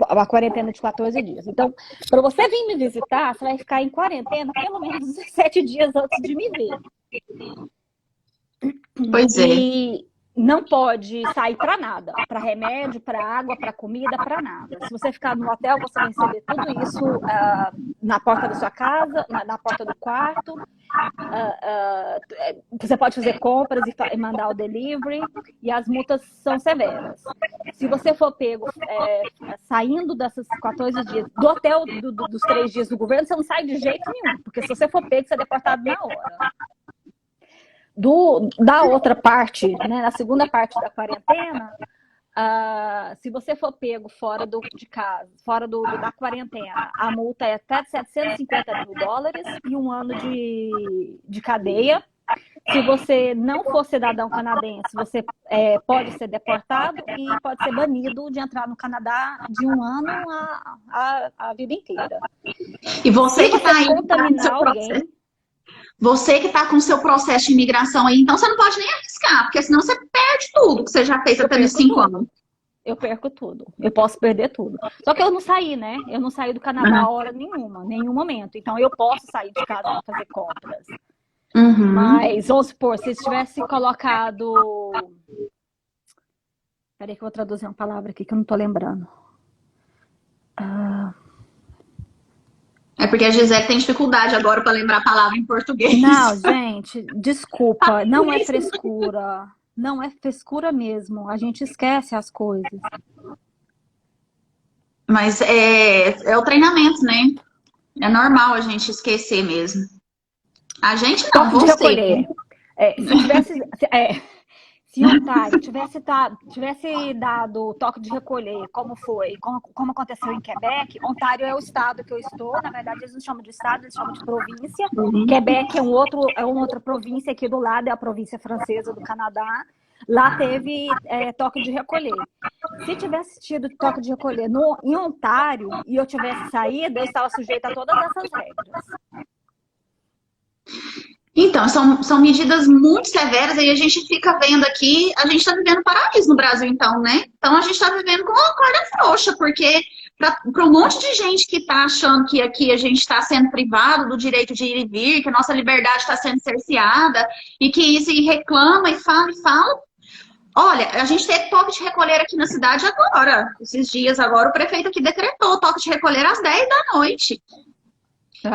A quarentena de 14 dias. Então, para você vir me visitar, você vai ficar em quarentena pelo menos 17 dias antes de me ver. Pois é. E não pode sair para nada, para remédio, para água, para comida, para nada. Se você ficar no hotel, você vai receber tudo isso na porta da sua casa, na porta do quarto. Você pode fazer compras e mandar o delivery, e as multas são severas. Se você for pego saindo desses 14 dias do hotel, dos 3 dias do governo, você não sai de jeito nenhum, porque se você for pego, você é deportado na hora. Da outra parte, né, na segunda parte da quarentena, se você for pego fora de casa, fora da quarentena, a multa é até $750.000 e 1 ano de cadeia. Se você não for cidadão canadense, você pode ser deportado e pode ser banido de entrar no Canadá de 1 ano a vida inteira. E você que está aí contaminar alguém. Você que está com o seu processo de imigração aí, então você não pode nem arriscar, porque senão você perde tudo que você já fez até nos 5 anos. Eu perco tudo. Eu posso perder tudo. Só que eu não saí, né? Eu não saí do Canadá a hora nenhuma, nenhum momento. Então eu posso sair de casa para fazer compras. Mas, vamos supor, se tivesse colocado... Peraí que eu vou traduzir uma palavra aqui que eu não tô lembrando. É porque a Gisele tem dificuldade agora para lembrar a palavra em português. Não, gente, desculpa. Não é frescura. Não é frescura mesmo. A gente esquece as coisas. Mas é o treinamento, né? É normal a gente esquecer mesmo. A gente não, você. Se Ontário tivesse dado toque de recolher, como foi, como aconteceu em Quebec, Ontário é o estado que eu estou, na verdade eles não chamam de estado, eles chamam de província. Quebec é uma outra província aqui do lado, é a província francesa do Canadá. Lá teve toque de recolher. Se tivesse tido toque de recolher em Ontário e eu tivesse saído, eu estava sujeita a todas essas regras. Então, são medidas muito severas, aí a gente fica vendo aqui, a gente está vivendo paraíso no Brasil, então, né? Então a gente está vivendo com uma corda frouxa, porque para um monte de gente que está achando que aqui a gente está sendo privado do direito de ir e vir, que a nossa liberdade está sendo cerceada, e que isso e reclama e fala e fala. Olha, a gente teve toque de recolher aqui na cidade agora, esses dias agora, o prefeito aqui decretou toque de recolher às 10 da noite.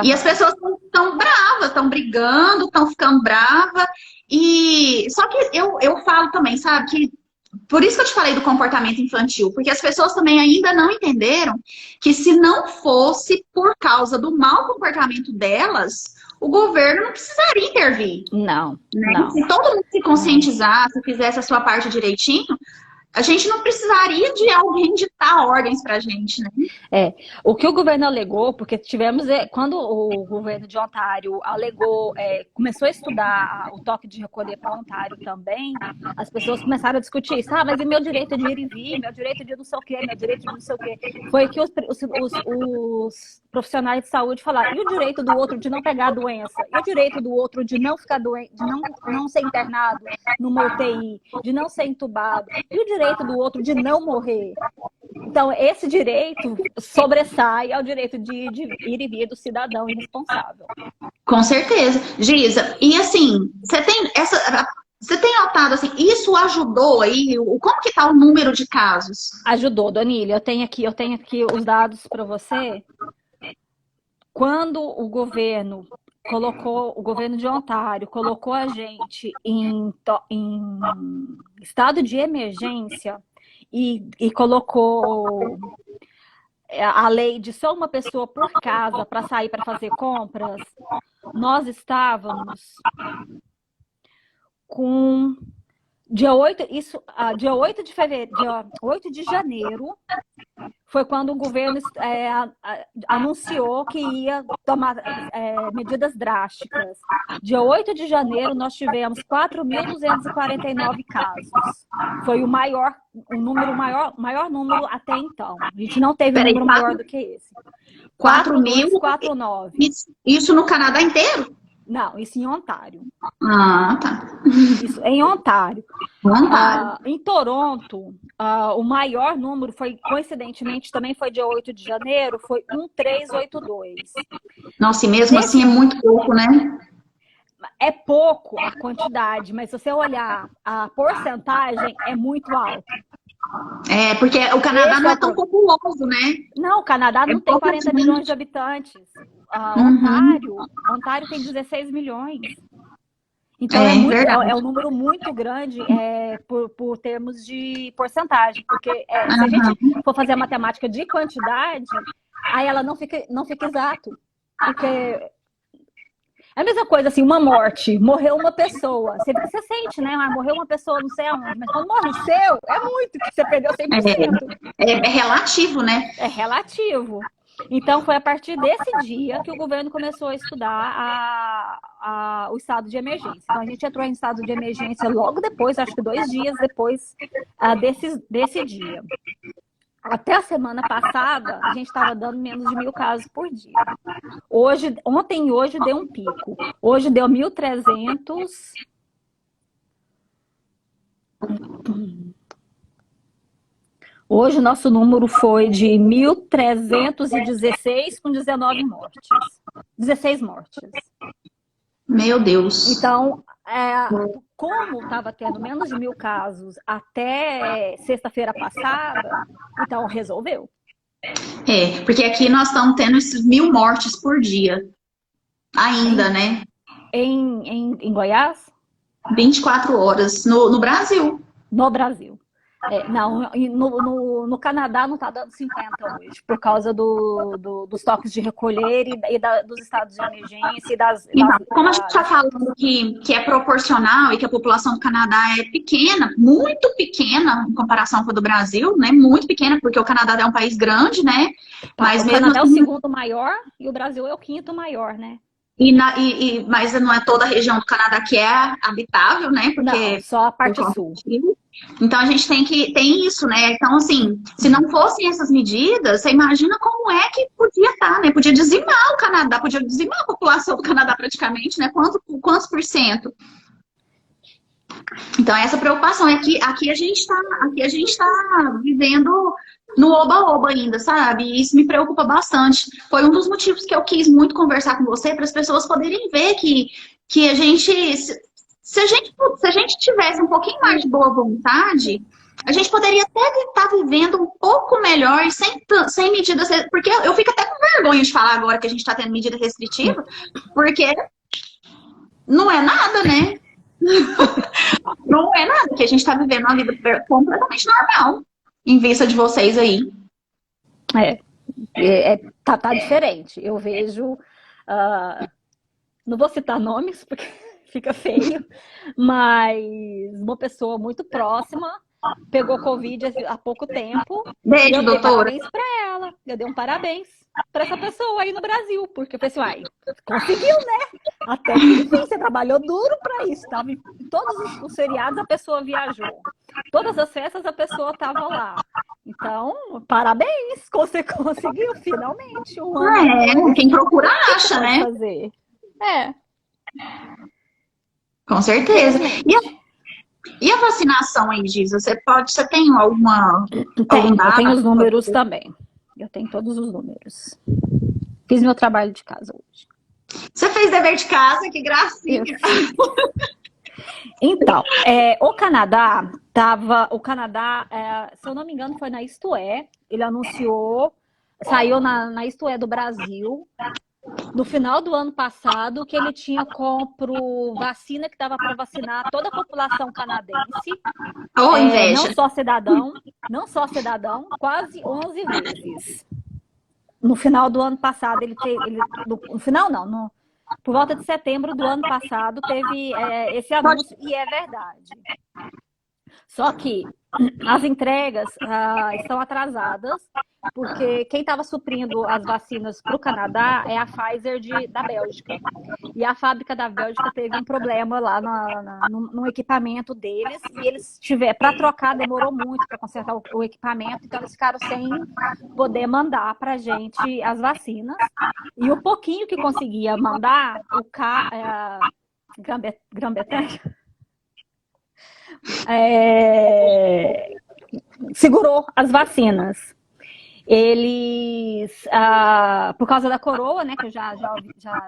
E as pessoas estão bravas, estão brigando, estão ficando bravas. Só que eu falo também, sabe, que Por isso que eu te falei do comportamento infantil, porque as pessoas também ainda não entenderam que se não fosse por causa do mau comportamento delas, o governo não precisaria intervir. Não, Né? não. Se todo mundo se conscientizasse, fizesse a sua parte direitinho, a gente não precisaria de alguém ditar ordens pra gente, né? O que o governo alegou, porque tivemos, quando o governo de Ontário alegou, começou a estudar o toque de recolher para Ontário também, as pessoas começaram a discutir isso, mas e meu direito de ir e vir, meu direito de não sei o quê, meu direito de não sei o quê. Foi que os profissionais de saúde falaram, e o direito do outro de não pegar a doença? E o direito do outro de não ficar doente, de não ser internado numa UTI, de não ser entubado? E o direito do outro de não morrer? Então, esse direito sobressai ao direito de ir e vir do cidadão irresponsável. Com certeza. Giza, e assim, você tem notado assim, isso ajudou aí? Como que tá o número de casos? Ajudou, Donília. Eu tenho aqui os dados para você. Quando o governo de Ontário colocou a gente em estado de emergência e colocou a lei de só uma pessoa por casa para sair para fazer compras, nós estávamos com dia 8 de fevereiro, dia 8 de janeiro foi quando o governo anunciou que ia tomar medidas drásticas. Dia 8 de janeiro, nós tivemos 4.249 casos. Foi o maior número até então. A gente não teve um número maior do que esse. 4.249. Isso no Canadá inteiro? Não, isso em Ontário. Ah, tá. Isso em Ontário. Em Toronto, o maior número foi, coincidentemente, também foi dia 8 de janeiro, foi 1.382. Nossa, e mesmo assim é muito pouco, né? É pouco a quantidade, mas se você olhar a porcentagem, é muito alta. Porque o Canadá não é tão populoso, né? Não, o Canadá não tem 40 milhões de habitantes. Ontário tem 16 milhões. Então é um número muito grande por termos de porcentagem. Porque se a gente for fazer a matemática de quantidade, aí ela não fica exato. Porque é a mesma coisa, assim, uma morte, morreu uma pessoa. Você sente, né? Morreu uma pessoa, não sei aonde, mas quando morre o seu, é muito que você perdeu 100%. É relativo, né? É relativo. Então, foi a partir desse dia que o governo começou a estudar o estado de emergência. Então, a gente entrou em estado de emergência logo depois, acho que 2 dias depois desse dia. Até a semana passada, a gente estava dando menos de 1.000 casos por dia. Ontem e hoje deu um pico. Hoje deu 1.300. Hoje o nosso número foi de 1.316 com 19 mortes. 16 mortes. Meu Deus. Então, como estava tendo menos de 1.000 casos até sexta-feira passada, então resolveu. Porque aqui nós estamos tendo esses 1.000 mortes por dia. Ainda, né? Em Goiás? 24 horas. No Brasil. No Brasil. Não, no Canadá não está dando 50 hoje, por causa dos toques de recolher dos estados de emergência. Como a gente está falando que é proporcional e que a população do Canadá é pequena, muito pequena em comparação com a do Brasil, né? Muito pequena, porque o Canadá é um país grande, né? Mas o Canadá é o segundo maior e o Brasil é o quinto maior, né? Mas não é toda a região do Canadá que é habitável, né? Porque não, só a parte sul. Então a gente tem isso, né? Então, assim, se não fossem essas medidas, você imagina como é que podia estar, né? Podia dizimar o Canadá, podia dizimar a população do Canadá praticamente, né? Quantos por cento? Então, essa preocupação é que aqui a gente tá vivendo no oba-oba ainda, sabe? E isso me preocupa bastante. Foi um dos motivos que eu quis muito conversar com você, para as pessoas poderem ver que a gente... Se a gente tivesse um pouquinho mais de boa vontade, a gente poderia até estar vivendo um pouco melhor e sem medidas... Porque eu fico até com vergonha de falar agora que a gente está tendo medida restritiva, porque não é nada, né? Não é nada, que a gente tá vivendo uma vida completamente normal em vista de vocês aí. Tá diferente. Eu vejo, não vou citar nomes, porque fica feio, mas uma pessoa muito próxima pegou Covid há pouco tempo. Beijo, E eu dei doutora. parabéns para ela. Eu dei um parabéns para essa pessoa aí no Brasil, porque eu pensei, uai, conseguiu, né? Até que enfim, você trabalhou duro para isso. Tava em todos os feriados a pessoa viajou. Todas as festas a pessoa estava lá. Então, parabéns, você conseguiu finalmente um ano. Quem procura O que acha, você né? pode fazer? Com certeza. E a vacinação aí, Giz? Você tem alguma... Eu tenho os números também. Eu tenho todos os números. Fiz meu trabalho de casa hoje. Você fez dever de casa? Que gracinha. Então, o Canadá, se eu não me engano, foi na Isto É, ele anunciou, saiu na Isto É do Brasil, no final do ano passado, que ele tinha compro vacina que dava para vacinar toda a população canadense, Inveja. não só cidadão, quase 11 vezes. No final do ano passado, por volta de setembro do ano passado, teve esse anúncio, e é verdade. Só que as entregas estão atrasadas, porque quem estava suprindo as vacinas para o Canadá é a Pfizer da Bélgica. E a fábrica da Bélgica teve um problema lá no equipamento deles, e eles para trocar, demorou muito para consertar o equipamento, então eles ficaram sem poder mandar para a gente as vacinas. E o pouquinho que conseguia mandar, Grã-Bretanha, segurou as vacinas. Eles, por causa da coroa, né, que eu já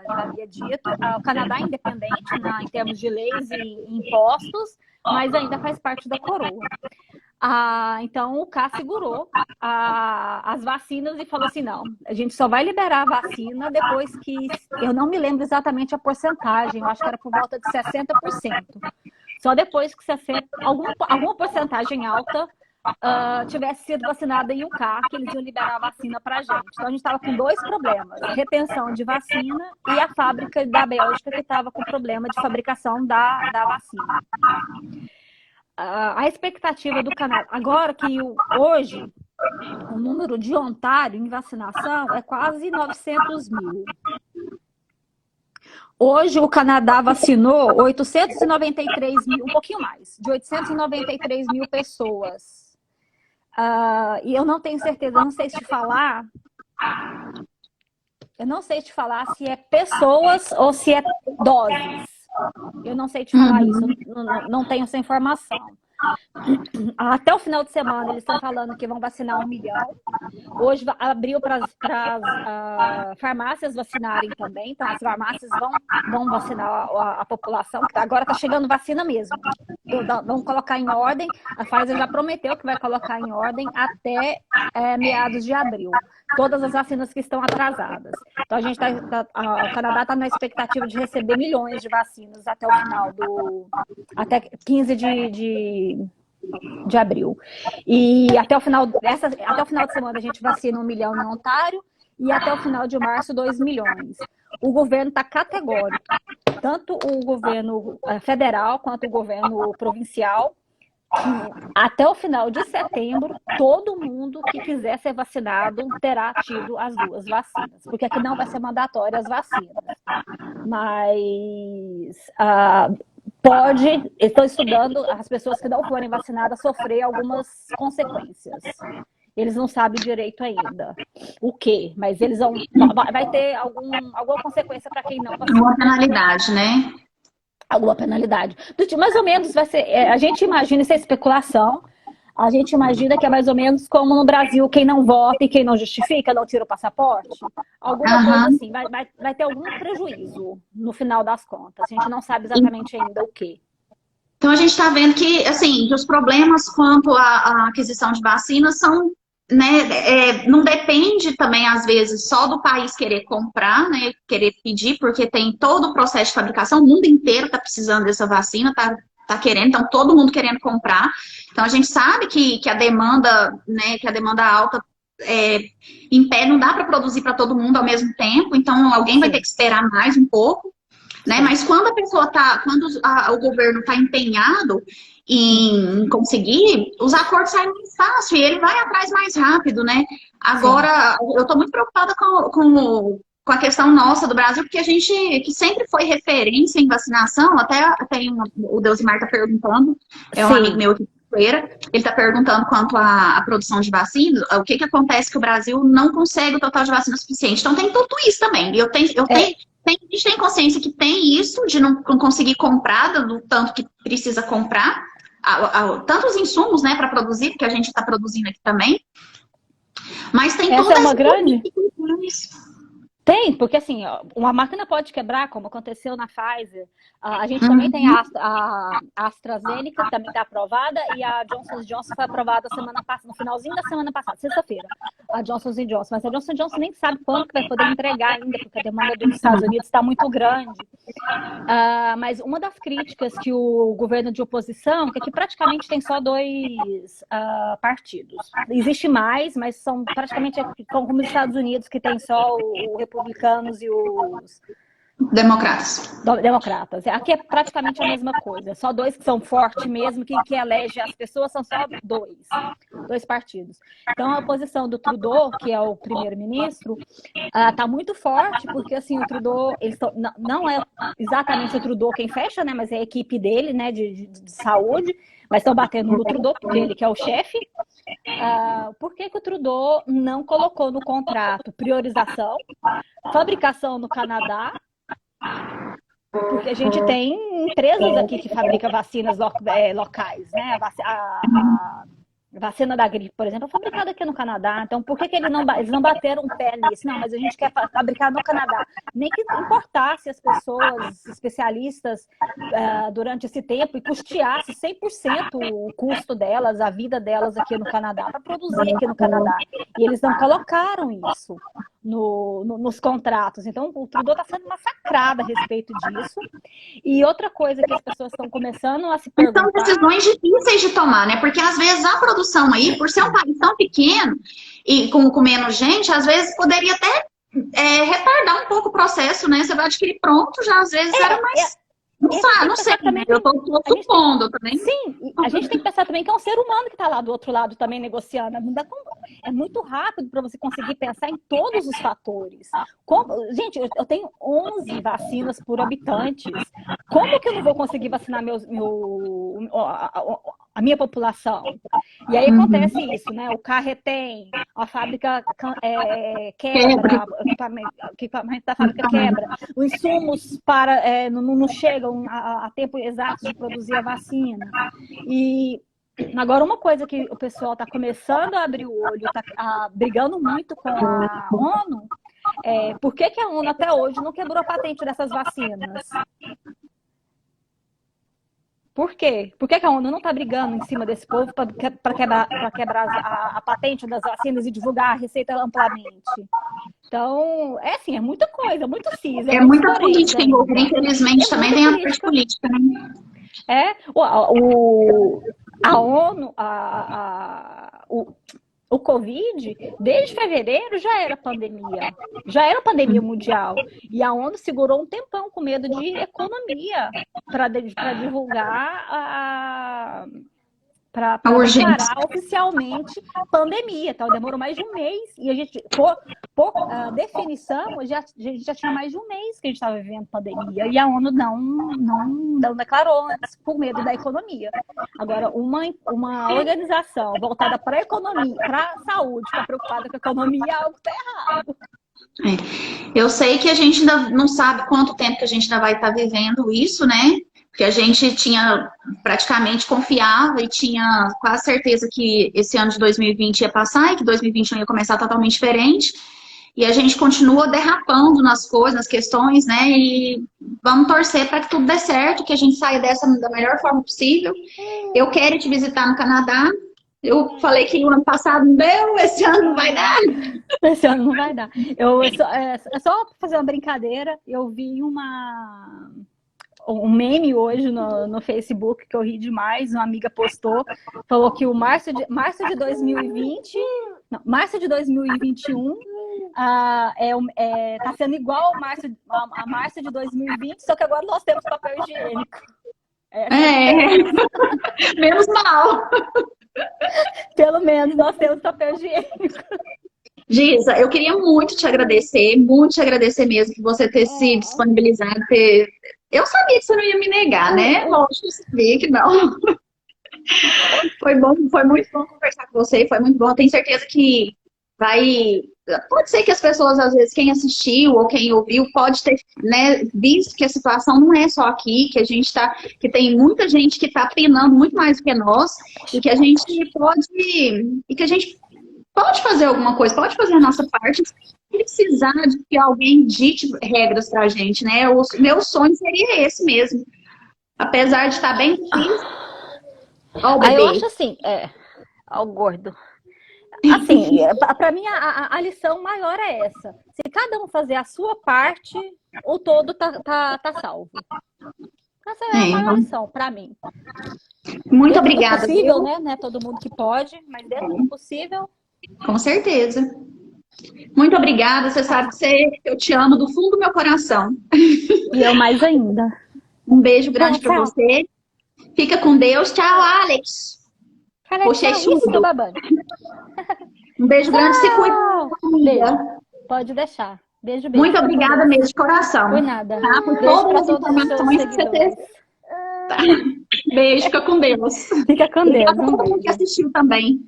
havia dito, o Canadá é independente, né, em termos de leis e impostos, mas ainda faz parte da coroa. Então, o CA segurou as vacinas e falou assim, não, a gente só vai liberar a vacina depois que, eu não me lembro exatamente a porcentagem, eu acho que era por volta de 60%. Só depois que alguma porcentagem alta tivesse sido vacinada em UK, que eles iam liberar a vacina para a gente. Então, a gente estava com dois problemas, retenção de vacina e a fábrica da Bélgica que estava com problema de fabricação da vacina. A expectativa do Canadá, agora que hoje o número de Ontário em vacinação é quase 900 mil. Hoje o Canadá vacinou 893 mil, um pouquinho mais, de 893 mil pessoas. E eu não tenho certeza, eu não sei te falar se é pessoas ou se é doses. Eu não sei te falar isso, não tenho essa informação. Até o final de semana eles estão falando que vão vacinar 1 milhão. Hoje abriu para as farmácias vacinarem também. Então as farmácias vão vacinar a população. Agora está chegando vacina mesmo. Vão colocar em ordem. A Pfizer já prometeu que vai colocar em ordem até meados de abril. Todas as vacinas que estão atrasadas. Então a gente o Canadá está na expectativa de receber milhões de vacinas até o final até 15 de abril. E até o final de semana a gente vacina 1 milhão em Ontário e até o final de março 2 milhões. O governo está categórico, tanto o governo federal quanto o governo provincial, que até o final de setembro, todo mundo que quiser ser vacinado terá tido as 2 vacinas, porque aqui não vai ser mandatória as vacinas. Mas estão estudando as pessoas que não forem vacinadas sofrer algumas consequências. Eles não sabem direito ainda o quê, mas vai ter alguma consequência para quem não vacinar. Uma penalidade, né? Alguma penalidade. Mais ou menos vai ser. A gente imagina, isso é especulação. A gente imagina que é mais ou menos como no Brasil, quem não vota e quem não justifica, não tira o passaporte. Alguma coisa assim. Vai ter algum prejuízo no final das contas. A gente não sabe exatamente ainda o quê. Então a gente está vendo que, assim, os problemas quanto à aquisição de vacinas são né, não depende também, às vezes, só do país querer comprar, né, querer pedir, porque tem todo o processo de fabricação, o mundo inteiro está precisando dessa vacina, tá querendo, então todo mundo querendo comprar. Então a gente sabe que a demanda, né, que a demanda alta em pé não dá para produzir para todo mundo ao mesmo tempo, então alguém vai ter que esperar mais um pouco, né? Mas quando a pessoa quando o governo está empenhado em conseguir, os acordos saem mais fácil e ele vai atrás mais rápido, né? Agora, eu estou muito preocupada com a questão nossa do Brasil, porque a gente, que sempre foi referência em vacinação, até o Deusimar está perguntando, é um amigo meu aqui, ele está perguntando quanto à produção de vacinas, o que acontece que o Brasil não consegue o total de vacina suficiente. Então tem tudo isso também. A gente tem consciência que tem isso, de não conseguir comprar do tanto que precisa comprar, tantos insumos, né, para produzir, porque a gente está produzindo aqui também. Mas tem essa todas é uma grande? dificuldades. Tem, porque assim, uma máquina pode quebrar, como aconteceu na Pfizer. A gente também tem a AstraZeneca, que também está aprovada, e a Johnson Johnson foi aprovada no finalzinho da semana passada, sexta-feira, a Johnson Johnson. Mas a Johnson Johnson nem sabe quando que vai poder entregar ainda, porque a demanda dos Estados Unidos está muito grande. Mas uma das críticas que o governo de oposição, que aqui praticamente tem só dois partidos. Existe mais, mas são praticamente como os Estados Unidos, que tem só os republicanos e os democratas. Aqui é praticamente a mesma coisa. Só dois que são fortes mesmo, que elege as pessoas, são só dois partidos. Então, a oposição do Trudeau, que é o primeiro-ministro, está muito forte, porque assim, o Trudeau, não é exatamente o Trudeau quem fecha, né, mas é a equipe dele, né, de saúde, mas estão batendo no Trudeau, porque ele que é o chefe. Por que o Trudeau não colocou no contrato priorização, fabricação no Canadá? Porque a gente tem empresas aqui que fabricam vacinas locais, né? A vacina da gripe, por exemplo, é fabricada aqui no Canadá. Então, por que eles não bateram o pé nisso? Não, mas a gente quer fabricar no Canadá. Nem que importasse as pessoas especialistas durante esse tempo e custeasse 100% o custo delas, a vida delas aqui no Canadá, para produzir aqui no Canadá. E eles não colocaram isso nos contratos. Então, o Trudeau está sendo massacrado a respeito disso. E outra coisa que as pessoas estão começando a se perguntar... São decisões difíceis de tomar, né? Porque às vezes a produção aí, por ser um país tão pequeno e com menos gente, às vezes poderia até retardar um pouco o processo, né? Você vai adquirir pronto, já às vezes era mais... Não sei, também, eu estou supondo também. Sim, a gente tem que pensar também que é um ser humano que está lá do outro lado também negociando. É muito rápido para você conseguir pensar em todos os fatores. Gente, eu tenho 11 vacinas por habitantes. Como que eu não vou conseguir vacinar a minha população? E aí acontece isso, né? O carro retém, a fábrica quebra, o equipamento da fábrica quebra, os insumos não chegam a tempo exato de produzir a vacina. E agora, uma coisa que o pessoal está começando a abrir o olho, está brigando muito com a ONU, por que a ONU até hoje não quebrou a patente dessas vacinas? Por quê? Por que a ONU não está brigando em cima desse povo para quebrar a patente das vacinas e divulgar a receita amplamente? Então, assim, é muita coisa, muito CIS. É muita política envolvida, infelizmente, também tem a parte política, né? A ONU, o Covid, desde fevereiro, já era pandemia mundial. E a ONU segurou um tempão com medo de economia para divulgar para declarar oficialmente pandemia. Então, demorou mais de um mês. E a gente, por definição, a gente já tinha mais de um mês que a gente estava vivendo pandemia. E a ONU não declarou antes, por medo da economia. Agora, uma organização voltada para a economia, para a saúde, está preocupada com a economia, algo está errado. Eu sei que a gente ainda não sabe quanto tempo que a gente ainda vai estar vivendo isso, né? Porque a gente praticamente confiava e tinha quase certeza que esse ano de 2020 ia passar e que 2021 ia começar totalmente diferente. E a gente continua derrapando nas coisas, nas questões, né? E vamos torcer para que tudo dê certo, que a gente saia dessa da melhor forma possível. Eu quero te visitar no Canadá. Eu falei que o ano passado não deu, esse ano não vai dar. Esse ano não vai dar. É só fazer uma brincadeira. Eu vi um meme hoje no Facebook que eu ri demais. Uma amiga postou, falou que o março de 2020, não, março de 2021 tá sendo igual a março de 2020, só que agora nós temos papel higiênico. Menos mal. Pelo menos nós temos papel higiênico. Gisa, eu queria muito te agradecer mesmo por você ter se disponibilizado. Eu sabia que você não ia me negar, né? Lógico, eu sabia que não. Foi bom, foi muito bom conversar com você, foi muito bom. Tenho certeza que vai. Pode ser que as pessoas, às vezes, quem assistiu ou quem ouviu, pode ter, né, visto que a situação não é só aqui, que a gente tá, que tem muita gente que está penando muito mais do que nós, e que a gente pode fazer alguma coisa, pode fazer a nossa parte, sem precisar de que alguém dite regras pra gente, né? O meu sonho seria esse mesmo. Apesar de estar bem difícil. Ó, o bebê. Eu acho assim, ó, o gordo. Assim, para mim a lição maior é essa. Se cada um fazer a sua parte, o todo tá salvo. Essa é a maior lição para mim. Muito dentro obrigada. Do possível, né? Não é todo mundo que pode, mas dentro do possível. Com certeza. Muito obrigada. Você sabe que eu te amo do fundo do meu coração. E eu mais ainda. Um beijo grande para você. Fica com Deus. Tchau, Alex. Isso, tô babando. Um beijo grande, se cuida. Pode deixar. Beijo. Muito obrigada mesmo, de coração. Por nada. Tá? Por todas as informações que você teve. Tá. Beijo, fica com Deus. Fica com Deus. Obrigada a todo mundo que assistiu também.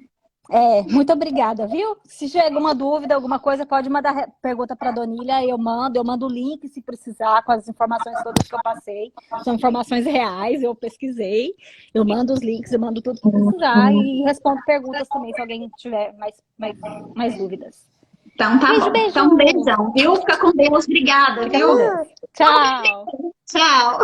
Muito obrigada, viu? Se tiver alguma dúvida, alguma coisa, pode mandar pergunta para a Donília, eu mando o link se precisar, com as informações todas que eu passei. São informações reais, eu pesquisei, eu mando os links, eu mando tudo que precisar e respondo perguntas também, se alguém tiver mais dúvidas. Então tá bom. Beijo. Então um beijão, viu? Fica com Deus, obrigada, viu? Tchau. Tchau.